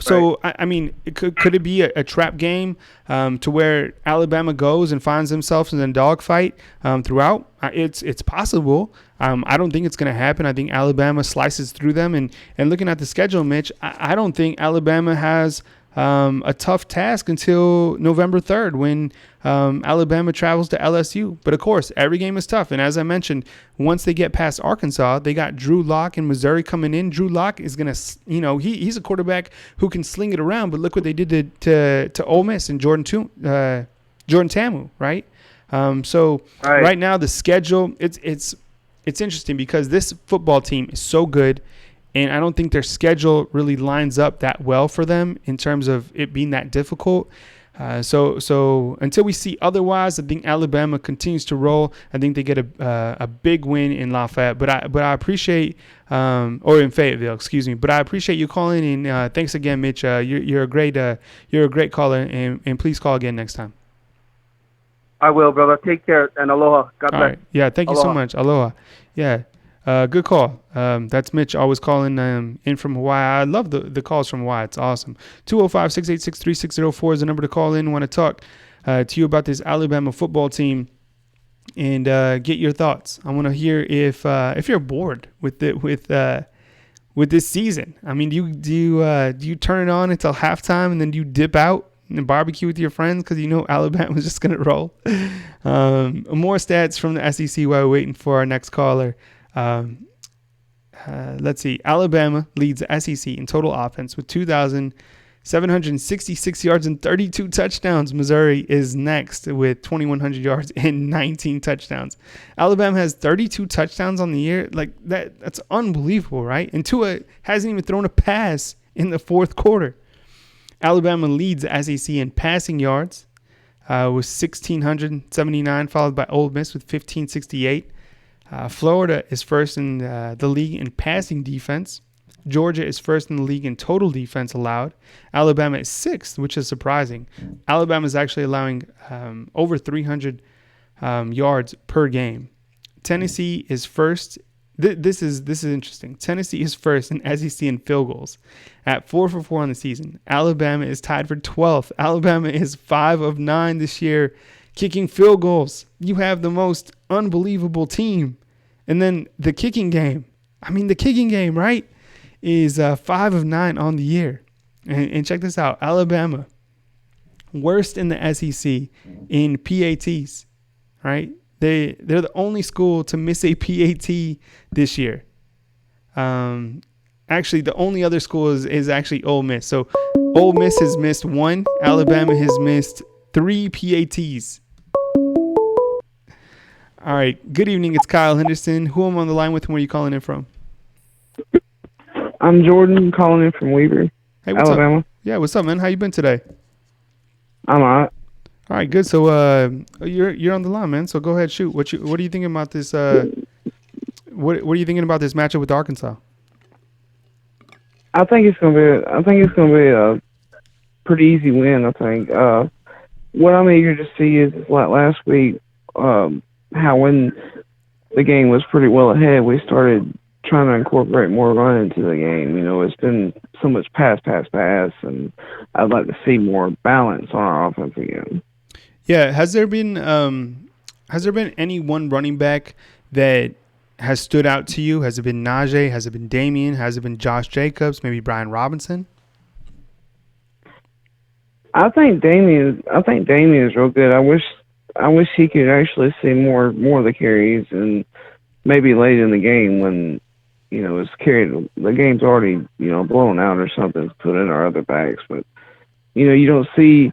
So, I mean, could it be a trap game to where Alabama goes and finds themselves in a dogfight throughout? It's possible. I don't think it's going to happen. I think Alabama slices through them. And looking at the schedule, Mitch, I don't think Alabama has a tough task until November 3rd when Alabama travels to LSU. But, of course, every game is tough. And as I mentioned, once they get past Arkansas, they got Drew Lock in Missouri coming in. Drew Lock is going to, you know, he's a quarterback who can sling it around. But look what they did to Ole Miss and Jordan Tamu, right? So right now the schedule, it's interesting because this football team is so good. And I don't think their schedule really lines up that well for them in terms of it being that difficult. So until we see otherwise, I think Alabama continues to roll. I think they get a big win in Lafayette. But I appreciate or in Fayetteville, excuse me. But I appreciate you calling, and thanks again, Mitch. You're a great caller, and please call again next time. I will, brother. Take care and aloha. God bless. All right. Yeah, thank you so much. Aloha. Yeah. Good call. That's Mitch always calling in from Hawaii. I love the calls from Hawaii. It's awesome. 205-686-3604 is the number to call in. I want to talk to you about this Alabama football team and get your thoughts. I want to hear if you're bored with this season. I mean, do you turn it on until halftime and then do you dip out and barbecue with your friends because you know Alabama's just going to roll? More stats from the SEC while we're waiting for our next caller. let's see. Alabama leads the SEC in total offense with 2,766 yards and 32 touchdowns. Missouri is next with 2,100 yards and 19 touchdowns. Alabama has 32 touchdowns on the year. Like that's unbelievable, right? And Tua hasn't even thrown a pass in the fourth quarter. Alabama leads the SEC in passing yards with 1,679, followed by Ole Miss with 1,568. Florida is first in the league in passing defense. Georgia is first in the league in total defense allowed. Alabama is sixth, which is surprising. Alabama is actually allowing over 300 yards per game. Tennessee is first. This is interesting. Tennessee is first in SEC in field goals at 4 for 4 on the season. Alabama is tied for 12th. Alabama is 5 of 9 this year kicking field goals. You have the most unbelievable team. And then the kicking game. Right? Is 5 of 9 on the year. And check this out. Alabama, worst in the SEC in PATs, right? They're the only school to miss a PAT this year. Actually, the only other school is actually Ole Miss. So Ole Miss has missed 1. Alabama has missed 3 PATs. All right. Good evening. It's Kyle Henderson. Who am I on the line with and where are you calling in from? I'm Jordan, calling in from Weaver, Hey, what's Alabama. up? Yeah, what's up, man? How you been today? I'm all right. All right, good. So you're on the line, man. So go ahead, shoot. What are you thinking about this? What are you thinking about this matchup with Arkansas? I think it's gonna be a pretty easy win. I think. What I'm eager to see is like last week, how when the game was pretty well ahead, we started trying to incorporate more run into the game. You know, it's been so much pass, and I'd like to see more balance on our offense again. Yeah, has there been any one running back that has stood out to you? Has it been Najee? Has it been Damian? Has it been Josh Jacobs? Maybe Brian Robinson? I think Damian is real good. I wish he could actually see more of the carries, and maybe late in the game when it's carried, the game's already blown out or something, put in our other backs. But you don't see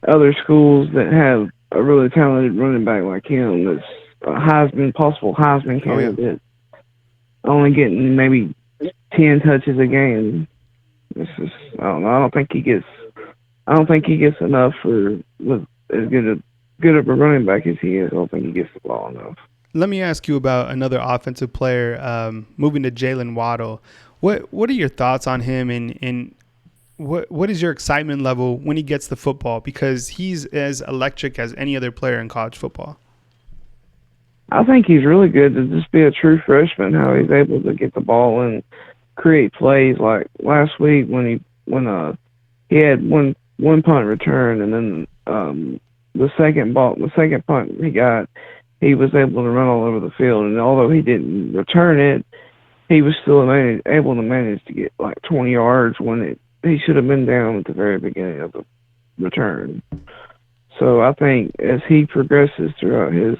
other schools that have a really talented running back like him that's a possible Heisman candidate, only getting maybe 10 touches a game. It's just, I don't know. I don't think he gets enough with as good of a running back as he is. I don't think he gets the ball enough. Let me ask you about another offensive player moving to Jalen Waddle. What are your thoughts on him, and what is your excitement level when he gets the football? Because he's as electric as any other player in college football. I think he's really good to just be a true freshman, how he's able to get the ball and create plays. Like last week when he had one punt return, and then the second punt he got, he was able to run all over the field. And although he didn't return it, he was still able to manage to get like 20 yards when he should have been down at the very beginning of the return. So I think as he progresses throughout his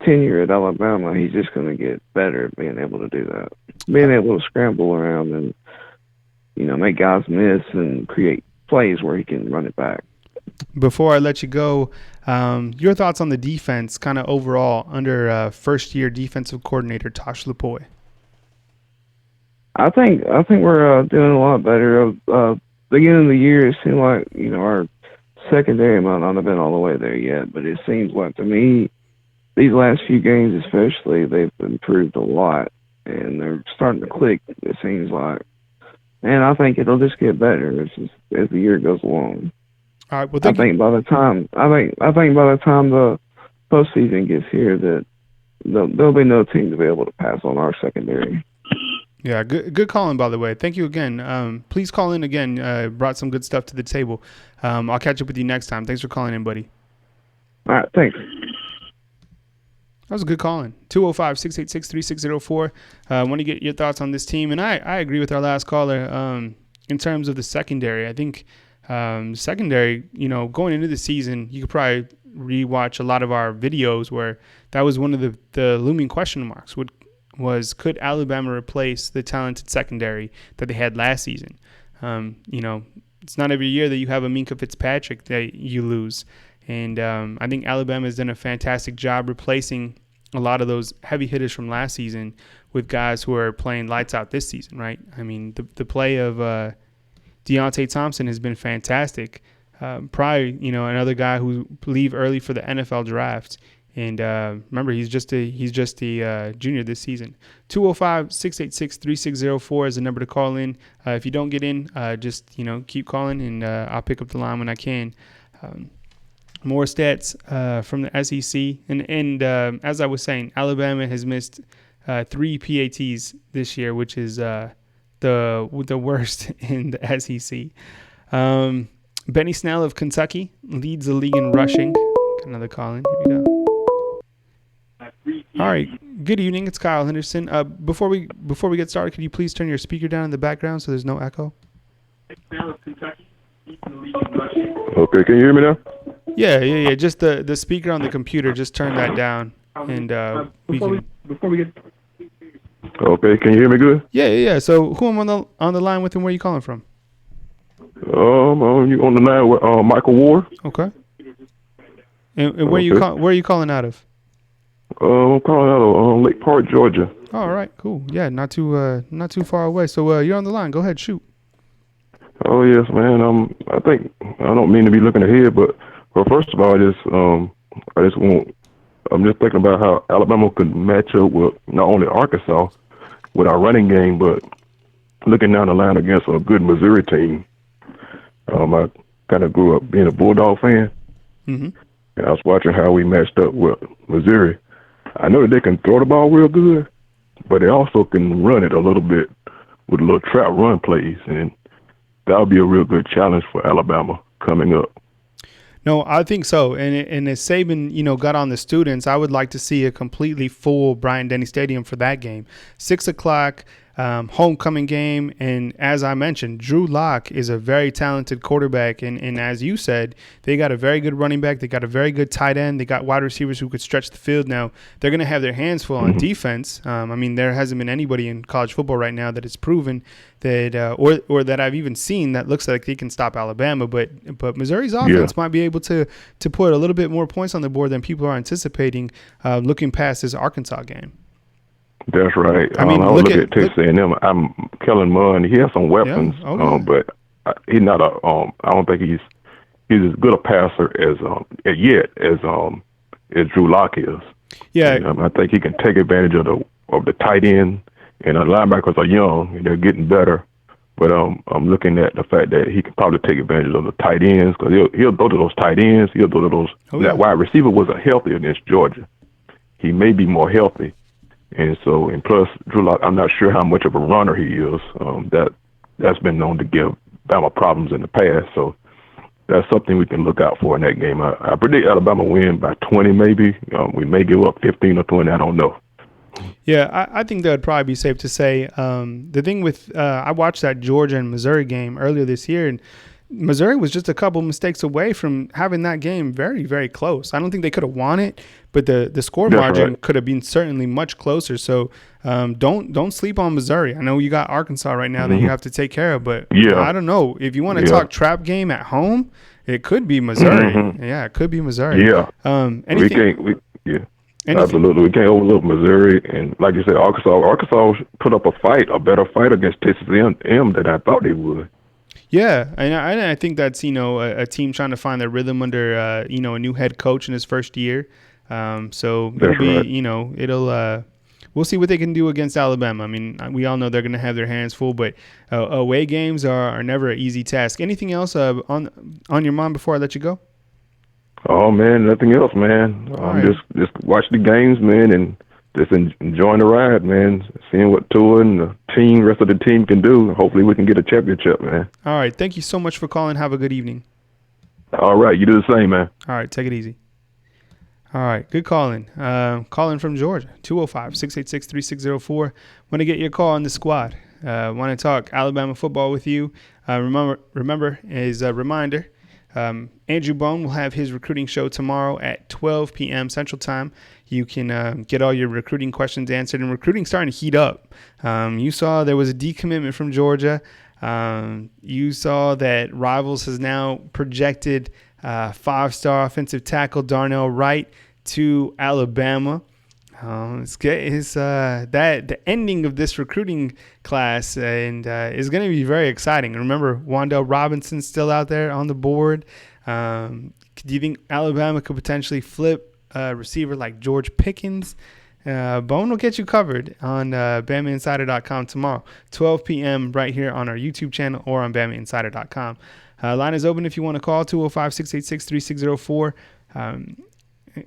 tenure at Alabama, he's just going to get better at being able to do that, being able to scramble around and make guys miss and create plays where he can run it back. Before I let you go, your thoughts on the defense, kind of overall under first-year defensive coordinator Tosh Lupoy. I think we're doing a lot better. Beginning of the year, it seemed like our secondary might not have been all the way there yet, but it seems like to me these last few games, especially, they've improved a lot, and they're starting to click. It seems like, and I think it'll just get better as the year goes along. All right. Well, I think by the time the postseason gets here, that there'll be no team to be able to pass on our secondary. Yeah, good calling, by the way. Thank you again. Please call in again. Brought some good stuff to the table. I'll catch up with you next time. Thanks for calling in, buddy. All right, thanks. That was a good call in. 205-686-3604. I want to get your thoughts on this team. And I agree with our last caller in terms of the secondary. I think secondary, going into the season, you could probably rewatch a lot of our videos where that was one of the looming question marks. was, could Alabama replace the talented secondary that they had last season? It's not every year that you have a Minkah Fitzpatrick that you lose. And I think Alabama has done a fantastic job replacing a lot of those heavy hitters from last season with guys who are playing lights out this season, right? I mean, the play of Deontay Thompson has been fantastic. Probably, another guy who leave early for the NFL draft. And remember, he's just a junior this season. 205-686-3604 is the number to call in. If you don't get in, just keep calling, and I'll pick up the line when I can. More stats from the SEC, and as I was saying, Alabama has missed 3 PATs this year, which is the worst in the SEC. Benny Snell of Kentucky leads the league in rushing. Got another call in. Here we go. All right. Good evening. It's Kyle Henderson. Before we get started, could you please turn your speaker down in the background so there's no echo? Okay, can you hear me now? Yeah. Just the speaker on the computer, just turn that down, and we can. Before we get. Okay, can you hear me good? Yeah. So who am I on the line with, and where are you calling from? You on the line with Michael Ward. Okay. And where are you calling out of? I'm calling out of Lake Park, Georgia. All right, cool. Yeah, not too far away. So you're on the line. Go ahead, shoot. Oh yes, man. I think I don't mean to be looking ahead, but first of all, I'm just thinking about how Alabama could match up with not only Arkansas with our running game, but looking down the line against a good Missouri team. I kind of grew up being a Bulldog fan, and I was watching how we matched up with Missouri. I know that they can throw the ball real good, but they also can run it a little bit with little trap run plays, and that would be a real good challenge for Alabama coming up. No, I think so. And as Saban, got on the students, I would like to see a completely full Bryant-Denny Stadium for that game. 6 o'clock, homecoming game. And as I mentioned, Drew Lock is a very talented quarterback. And as you said, they got a very good running back. They got a very good tight end. They got wide receivers who could stretch the field. Now, they're going to have their hands full on defense. There hasn't been anybody in college football right now that has proven that or that I've even seen that looks like they can stop Alabama. But Missouri's offense might be able to put a little bit more points on the board than people are anticipating looking past this Arkansas game. That's right. I look at Texas A&M. I'm Kellen Mond. He has some weapons, but he's not a. I don't think he's as good a passer as Drew Lock is. Yeah, and, I think he can take advantage of the tight end, and the linebackers are young and they're getting better. But I'm looking at the fact that he can probably take advantage of the tight ends because he'll throw to those tight ends. He'll throw to those. That wide receiver wasn't healthy against Georgia. He may be more healthy. And plus, Drew Lock, I'm not sure how much of a runner he is. That's been known to give Bama problems in the past. So that's something we can look out for in that game. I predict Alabama win by 20 maybe. We may give up 15 or 20. I don't know. Yeah, I think that would probably be safe to say. The thing with I watched that Georgia and Missouri game earlier this year, and Missouri was just a couple mistakes away from having that game very, very close. I don't think they could have won it, but the score margin could have been certainly much closer. So don't sleep on Missouri. I know you got Arkansas right now that you have to take care of, but I don't know. If you want to talk trap game at home, it could be Missouri. Yeah, it could be Missouri. Yeah. Absolutely. We can't overlook Missouri. And like you said, Arkansas put up a better fight against Texas A&M than I thought they would. Yeah, and I think that's, a team trying to find their rhythm under, a new head coach in his first year. So it'll be, we'll see what they can do against Alabama. I mean, we all know they're going to have their hands full, but away games are never an easy task. Anything else on your mind before I let you go? Oh, man, nothing else, man. Just watch the games, man, and just enjoying the ride, man. Seeing what Tua and the rest of the team can do. Hopefully we can get a championship, man. All right. Thank you so much for calling. Have a good evening. All right. You do the same, man. All right. Take it easy. All right. Good calling. Calling from Georgia, 205-686-3604. Want to get your call on the squad. Want to talk Alabama football with you. Remember, as a reminder, Andrew Bone will have his recruiting show tomorrow at 12 p.m. Central Time. You can get all your recruiting questions answered, and recruiting's starting to heat up. You saw there was a decommitment from Georgia. You saw that Rivals has now projected 5-star offensive tackle Darnell Wright to Alabama. The ending of this recruiting class and is going to be very exciting. Remember, Wan'Dale Robinson's still out there on the board. Do you think Alabama could potentially flip a receiver like George Pickens? Bone will get you covered on BamaInsider.com tomorrow, 12 p.m. right here on our YouTube channel or on BamaInsider.com. Line is open if you want to call, 205-686-3604.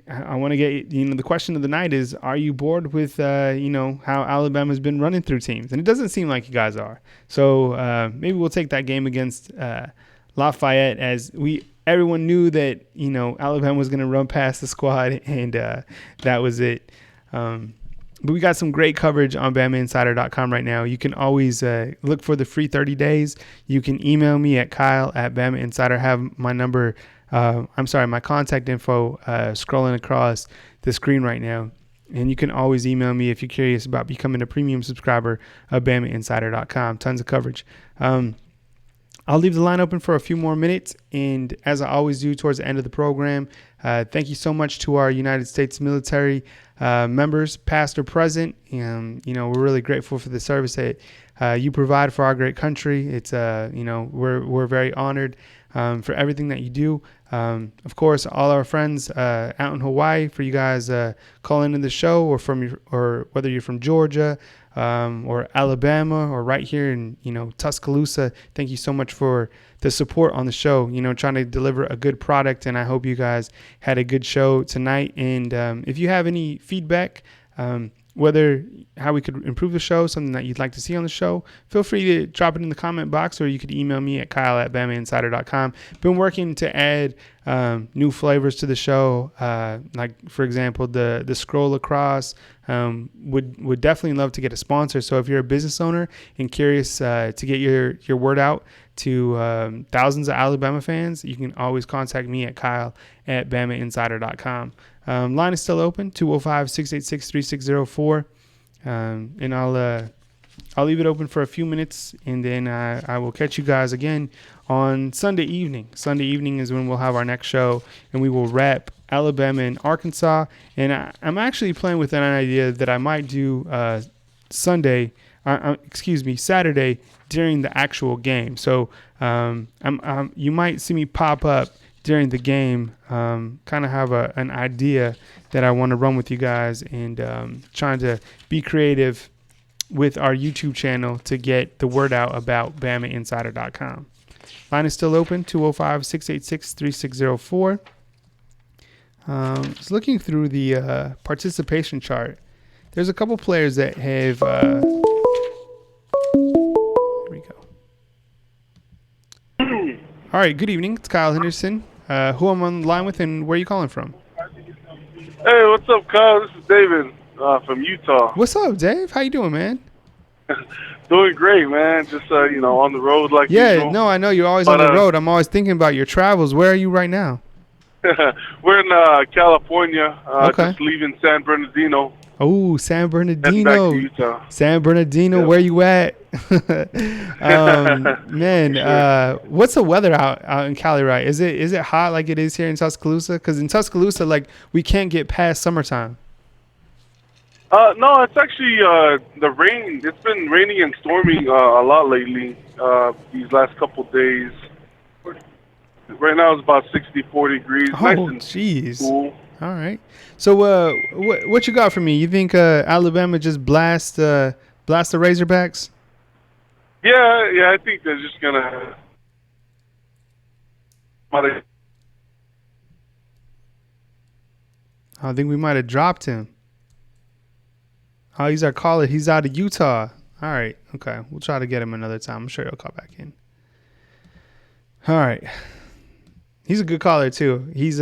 I want to get, the question of the night is, are you bored with, how Alabama's been running through teams? And it doesn't seem like you guys are. So maybe we'll take that game against Lafayette, as everyone knew that, Alabama was going to run past the squad, and that was it. But we got some great coverage on BamaInsider.com right now. You can always look for the free 30 days. You can email me at Kyle@BamaInsider. Have my number, my contact info scrolling across the screen right now. And you can always email me if you're curious about becoming a premium subscriber of BamaInsider.com. Tons of coverage. I'll leave the line open for a few more minutes. And as I always do towards the end of the program, thank you so much to our United States military members, past or present. And, we're really grateful for the service that you provide for our great country. It's, we're very honored for everything that you do. Of course, all our friends out in Hawaii, for you guys calling in the show, or whether you're from Georgia, or Alabama, or right here in, Tuscaloosa. Thank you so much for the support on the show, trying to deliver a good product. And I hope you guys had a good show tonight. And if you have any feedback, whether how we could improve the show, something that you'd like to see on the show, feel free to drop it in the comment box, or you could email me at Kyle@BamaInsider.com. Been working to add new flavors to the show, like, for example, the scroll across. Would definitely love to get a sponsor. So if you're a business owner and curious to get your word out to thousands of Alabama fans, you can always contact me at Kyle@BamaInsider.com. Line is still open, 205-686-3604. And I'll leave it open for a few minutes, and then I will catch you guys again on Sunday evening. Sunday evening is when we'll have our next show, and we will wrap Alabama and Arkansas. And I'm actually playing with an idea that I might do Saturday during the actual game. So you might see me pop up during the game, kind of have an idea that I want to run with you guys, and trying to be creative with our YouTube channel to get the word out about BamaInsider.com. Line is still open, 205-686-3604. Just looking through the participation chart, there's a couple players that have... Here we go. All right, good evening. It's Kyle Henderson. Who I'm on the line with, and where are you calling from? Hey, what's up, Kyle? This is David from Utah. What's up, Dave? How you doing, man? Doing great, man. Just, on the road like Yeah, usual. no, I know you're always on the road. I'm always thinking about your travels. Where are you right now? We're in California, Okay. just leaving San Bernardino. Oh, San Heading Bernardino. back to Utah. San Bernardino, Yep. where you at? Man, what's the weather out in Cali, right? Is it hot like it is here in Tuscaloosa? Because in Tuscaloosa, like, we can't get past summertime. No, it's actually the rain. It's been raining and storming a lot lately, these last couple days. Right now it's about 64 degrees. Nice Oh, and jeez. cool. All right. So, what you got for me? You think Alabama just blast the Razorbacks? Yeah, I think they're just gonna. I think we might have dropped him. Oh, he's our caller. He's out of Utah. All right. Okay. We'll try to get him another time. I'm sure he'll call back in. All right. He's a good caller too. He's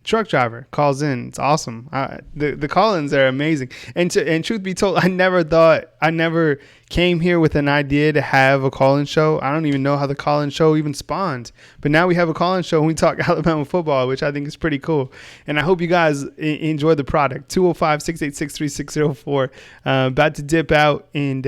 truck driver calls in. It's awesome. The call-ins are amazing. And truth be told, I never came here with an idea to have a call-in show. I don't even know how the call-in show even spawned. But now we have a call-in show and we talk Alabama football, which I think is pretty cool. And I hope you guys enjoy the product. 205-686-3604. About to dip out and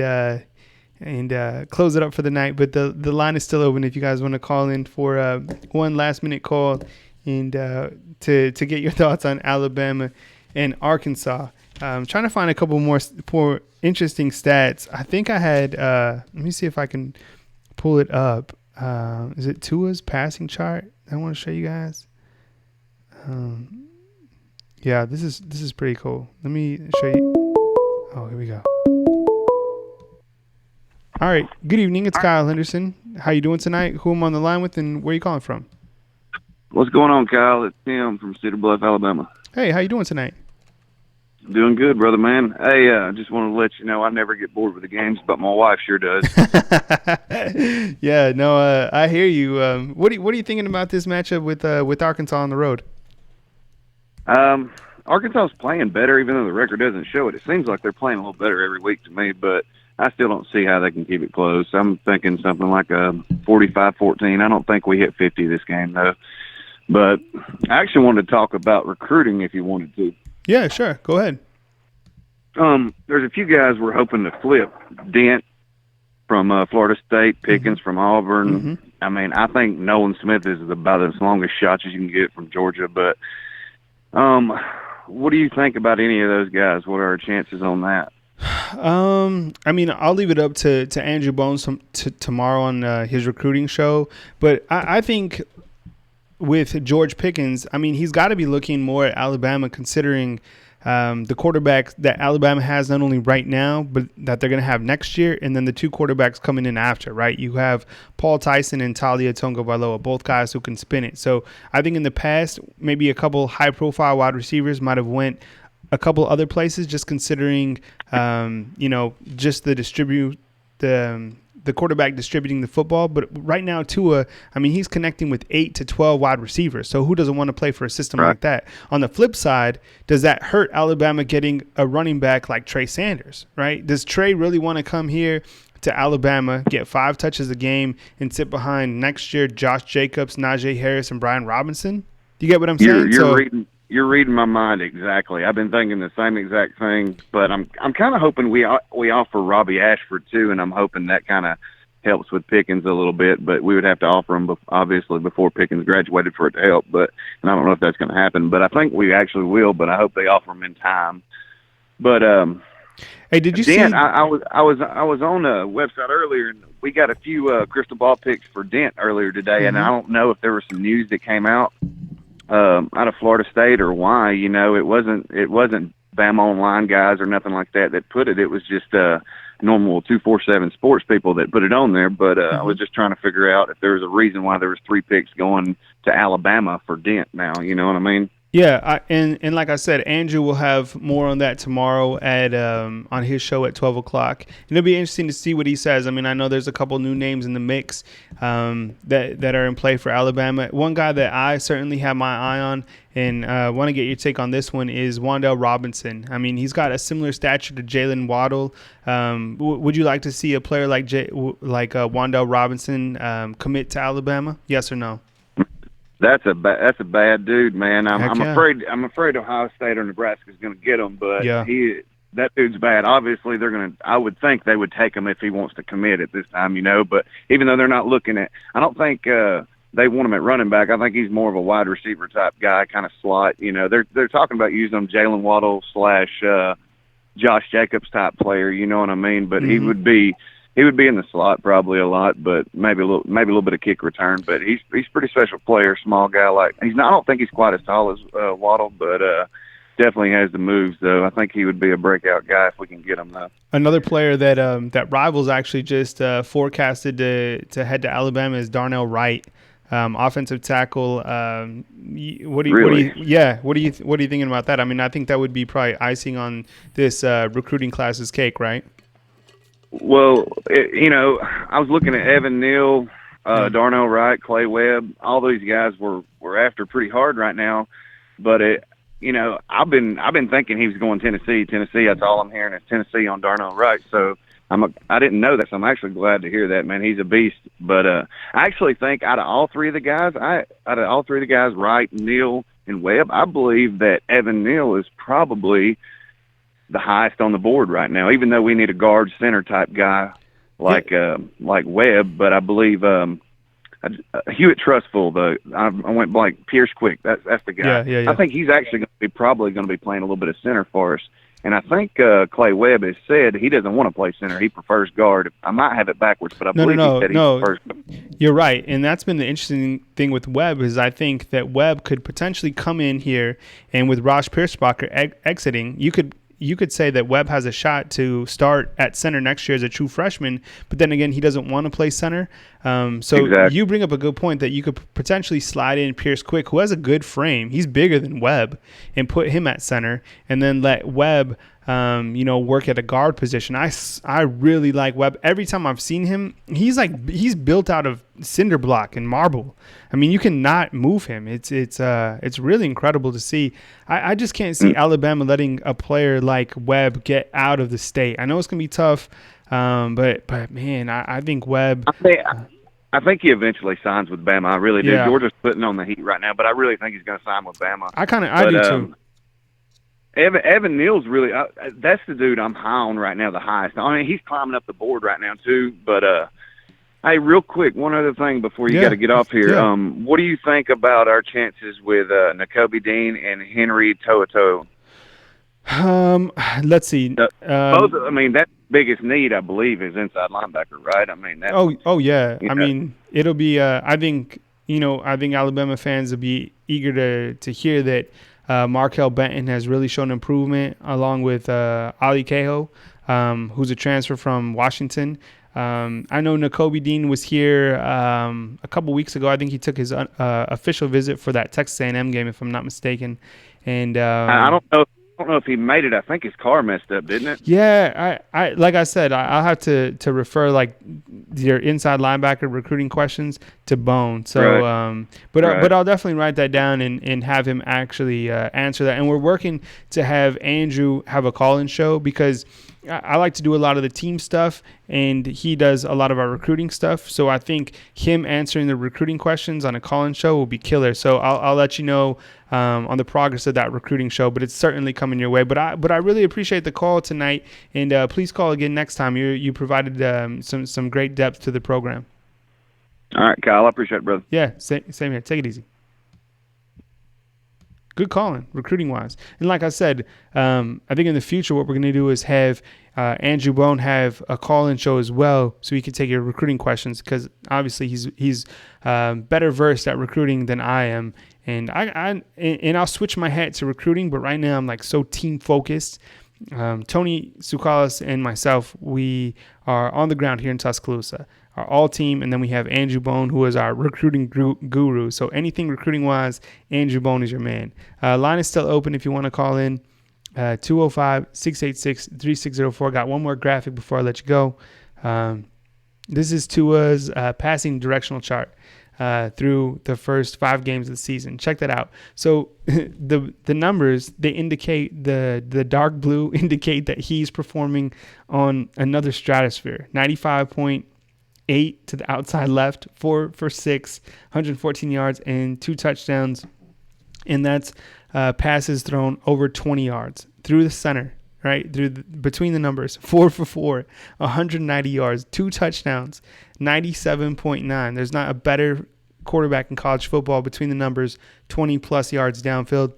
close it up for the night. But the line is still open if you guys want to call in for one last-minute call and to get your thoughts on Alabama and Arkansas. I'm trying to find a couple more interesting stats. I think I had let me see if I can pull it up. Is it Tua's passing chart I want to show you guys? Yeah, this is pretty cool. Let me show you. Oh, here we go. All right. Good evening. It's Kyle Henderson. How you doing tonight? Who am I on the line with and where you calling from? What's going on, Kyle? It's Tim from Cedar Bluff, Alabama. Hey, how you doing tonight? Doing good, brother, man. Hey, I just wanted to let you know I never get bored with the games, but my wife sure does. Yeah, no, I hear you. What are you thinking about this matchup with Arkansas on the road? Arkansas is playing better, even though the record doesn't show it. It seems like they're playing a little better every week to me, but I still don't see how they can keep it close. I'm thinking something like a 45-14. I don't think we hit 50 this game, though. But I actually wanted to talk about recruiting if you wanted to. Yeah, sure. Go ahead. There's a few guys we're hoping to flip. Dent from Florida State, Pickens from Auburn. Mm-hmm. I mean, I think Nolan Smith is about as longest shot as you can get from Georgia. But what do you think about any of those guys? What are our chances on that? I mean, I'll leave it up to Andrew Bones tomorrow on his recruiting show. But I think with George Pickens, I mean, he's got to be looking more at Alabama, considering the quarterback that Alabama has not only right now, but that they're going to have next year, and then the two quarterbacks coming in after, right? You have Paul Tyson and Tua Tagovailoa, both guys who can spin it. So I think in the past, maybe a couple high-profile wide receivers might have went a couple other places, just considering, just the quarterback distributing the football. But right now, Tua, I mean, he's connecting with 8 to 12 wide receivers. So who doesn't want to play for a system like that? On the flip side, does that hurt Alabama getting a running back like Trey Sanders, right? Does Trey really want to come here to Alabama, get 5 touches a game, and sit behind next year Josh Jacobs, Najee Harris, and Brian Robinson? Do you get what I'm saying? You're reading my mind exactly. I've been thinking the same exact thing, but I'm kind of hoping we offer Robbie Ashford too, and I'm hoping that kind of helps with Pickens a little bit. But we would have to offer him obviously before Pickens graduated for it to help. And I don't know if that's going to happen, but I think we actually will. But I hope they offer him in time. But hey, did you Dent, see? I was on a website earlier, and we got a few crystal ball picks for Dent earlier today, and I don't know if there was some news that came out out of Florida State or why. You know, it wasn't Bama Online guys or nothing like that put it. It was just normal 247 sports people that put it on there. But I was just trying to figure out if there was a reason why there was 3 picks going to Alabama for Dent now. You know what I mean? Yeah, and like I said, Andrew will have more on that tomorrow at on his show at 12 o'clock. And it'll be interesting to see what he says. I mean, I know there's a couple new names in the mix that are in play for Alabama. One guy that I certainly have my eye on and want to get your take on this one is Wan'Dale Robinson. I mean, he's got a similar stature to Jalen Waddle. Would you like to see a player like Wan'Dale Robinson commit to Alabama? Yes or no? That's a bad dude, man. I'm afraid Ohio State or Nebraska is going to get him, but that dude's bad. Obviously, I would think they would take him if he wants to commit at this time, you know. But even though they're not looking at, I don't think they want him at running back. I think he's more of a wide receiver type guy, kind of slot. You know, they're talking about using him Jalen Waddle / Josh Jacobs type player. You know what I mean? But he would be in the slot probably a lot, but maybe a little bit of kick return. But he's a pretty special player, small guy. I don't think he's quite as tall as Waddle, but definitely has the moves. Though I think he would be a breakout guy if we can get him. Though another player that Rivals actually just forecasted to head to Alabama is Darnell Wright, offensive tackle. What are you thinking about that? I mean, I think that would be probably icing on this recruiting class's cake, right? Well, I was looking at Evan Neal, Darnell Wright, Clay Webb. All these guys we're after pretty hard right now. But I've been thinking he was going Tennessee. That's all I'm hearing is Tennessee on Darnell Wright. So I didn't know that, so I'm actually glad to hear that, man. He's a beast. But I actually think out of all three of the guys, Wright, Neal, and Webb, I believe that Evan Neal is probably the highest on the board right now, even though we need a guard center type guy like Webb. But I believe Hewitt Trustful, I went blank. Pierce Quick, that's the guy. Yeah. I think he's actually probably going to be playing a little bit of center for us. And I think Clay Webb has said he doesn't want to play center. He prefers guard. I might have it backwards, but I believe he said he prefers guard. You're right. And that's been the interesting thing with Webb is I think that Webb could potentially come in here, and with Raj Piersbacher exiting, you could say that Webb has a shot to start at center next year as a true freshman, but then again, he doesn't want to play center. Exactly. You bring up a good point that you could potentially slide in Pierce Quick, who has a good frame. He's bigger than Webb, and put him at center, and then let Webb work at a guard position. I really like Webb. Every time I've seen him, he's built out of cinder block and marble. I mean, you cannot move him. It's really incredible to see. I just can't see Alabama letting a player like Webb get out of the state. I know it's gonna be tough, but man, I think Webb. I think he eventually signs with Bama. I really do. Yeah. Georgia's putting on the heat right now, but I really think he's going to sign with Bama. I do too. Evan Neal's really that's the dude I'm high on right now, the highest. I mean, he's climbing up the board right now too. But hey, real quick, one other thing before you got to get off here. Yeah. What do you think about our chances with Nakobe Dean and Henry To'oTo'o? Let's see. Both. I mean, that biggest need, I believe, is inside linebacker, right? I mean, that. Oh yeah. I mean, it'll be. I think Alabama fans will be eager to hear that. Markel Benton has really shown improvement, along with Ali Cahill, who's a transfer from Washington. I know Nakobe Dean was here a couple weeks ago. I think he took his official visit for that Texas A&M game, if I'm not mistaken. And I don't know if he made it. I think his car messed up, didn't it? Yeah, I like I said, I'll have to refer like your inside linebacker recruiting questions to Bone. So, Right. But I'll definitely write that down and have him actually answer that. And we're working to have Andrew have a call-in show, because I like to do a lot of the team stuff, and he does a lot of our recruiting stuff. So I think him answering the recruiting questions on a call-in show will be killer. So I'll let you know on the progress of that recruiting show, but it's certainly coming your way. But I really appreciate the call tonight, and please call again next time. You provided some great depth to the program. All right, Kyle, I appreciate it, brother. Yeah, same here. Take it easy. Good calling, recruiting-wise. And like I said, I think in the future what we're going to do is have Andrew Bone have a call-in show as well, so he can take your recruiting questions, because obviously he's better versed at recruiting than I am. And I'll switch my hat to recruiting, but right now I'm like so team-focused. Tony Tsoukalas and myself, we are on the ground here in Tuscaloosa, our all team, and then we have Andrew Bone, who is our recruiting guru. So anything recruiting-wise, Andrew Bone is your man. Line is still open if you want to call in, 205-686-3604. Got one more graphic before I let you go. This is Tua's passing directional chart through the first 5 games of the season. Check that out. So the numbers, they indicate, the dark blue indicate that he's performing on another stratosphere. 95.8 to the outside left, 4 for 6, 114 yards and 2 touchdowns. And that's passes thrown over 20 yards through the center, right? Between the numbers, 4 for 4, 190 yards, 2 touchdowns, 97.9. There's not a better quarterback in college football between the numbers, 20 plus yards downfield.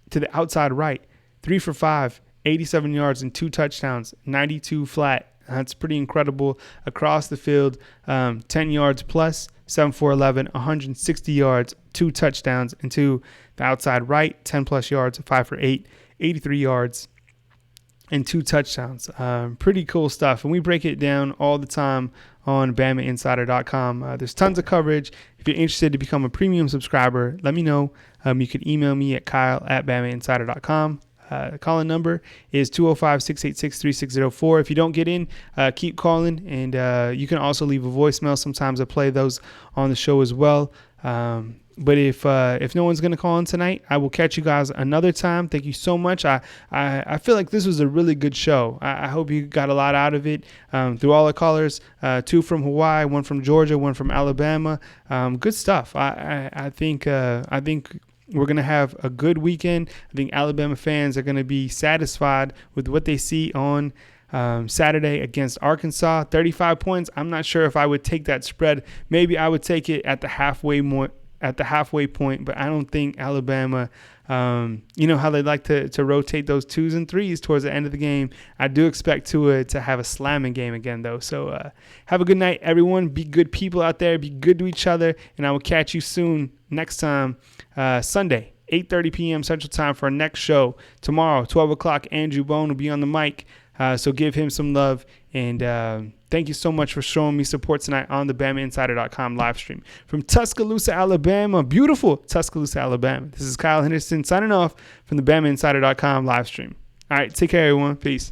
To the outside right, 3 for 5, 87 yards and 2 touchdowns, 92 flat. That's pretty incredible. Across the field, 10 yards plus, 7 for 11, 160 yards, 2 touchdowns. And to the outside right, 10 plus yards, 5 for 8, 83 yards, and 2 touchdowns. Pretty cool stuff. And we break it down all the time on BamaInsider.com. There's tons of coverage. If you're interested to become a premium subscriber, let me know. You can email me at kyle@BamaInsider.com. The call-in number is 205-686-3604. If you don't get in, keep calling, and you can also leave a voicemail. Sometimes I play those on the show as well. But if no one's going to call in tonight, I will catch you guys another time. Thank you so much. I feel like this was a really good show. I hope you got a lot out of it through all the callers. 2 from Hawaii, 1 from Georgia, 1 from Alabama. Good stuff. I think we're going to have a good weekend. I think Alabama fans are going to be satisfied with what they see on Saturday against Arkansas. 35 points. I'm not sure if I would take that spread. Maybe I would take it at the halfway point, but I don't think Alabama, you know how they like to rotate those 2s and 3s towards the end of the game. I do expect Tua to have a slamming game again, though. So have a good night, everyone. Be good people out there. Be good to each other, and I will catch you soon next time, Sunday, 8:30 p.m. Central Time for our next show. Tomorrow, 12 o'clock, Andrew Bone will be on the mic, so give him some love, and thank you so much for showing me support tonight on the BamaInsider.com live stream. From Tuscaloosa, Alabama, beautiful Tuscaloosa, Alabama, this is Kyle Henderson signing off from the BamaInsider.com live stream. All right, take care, everyone. Peace.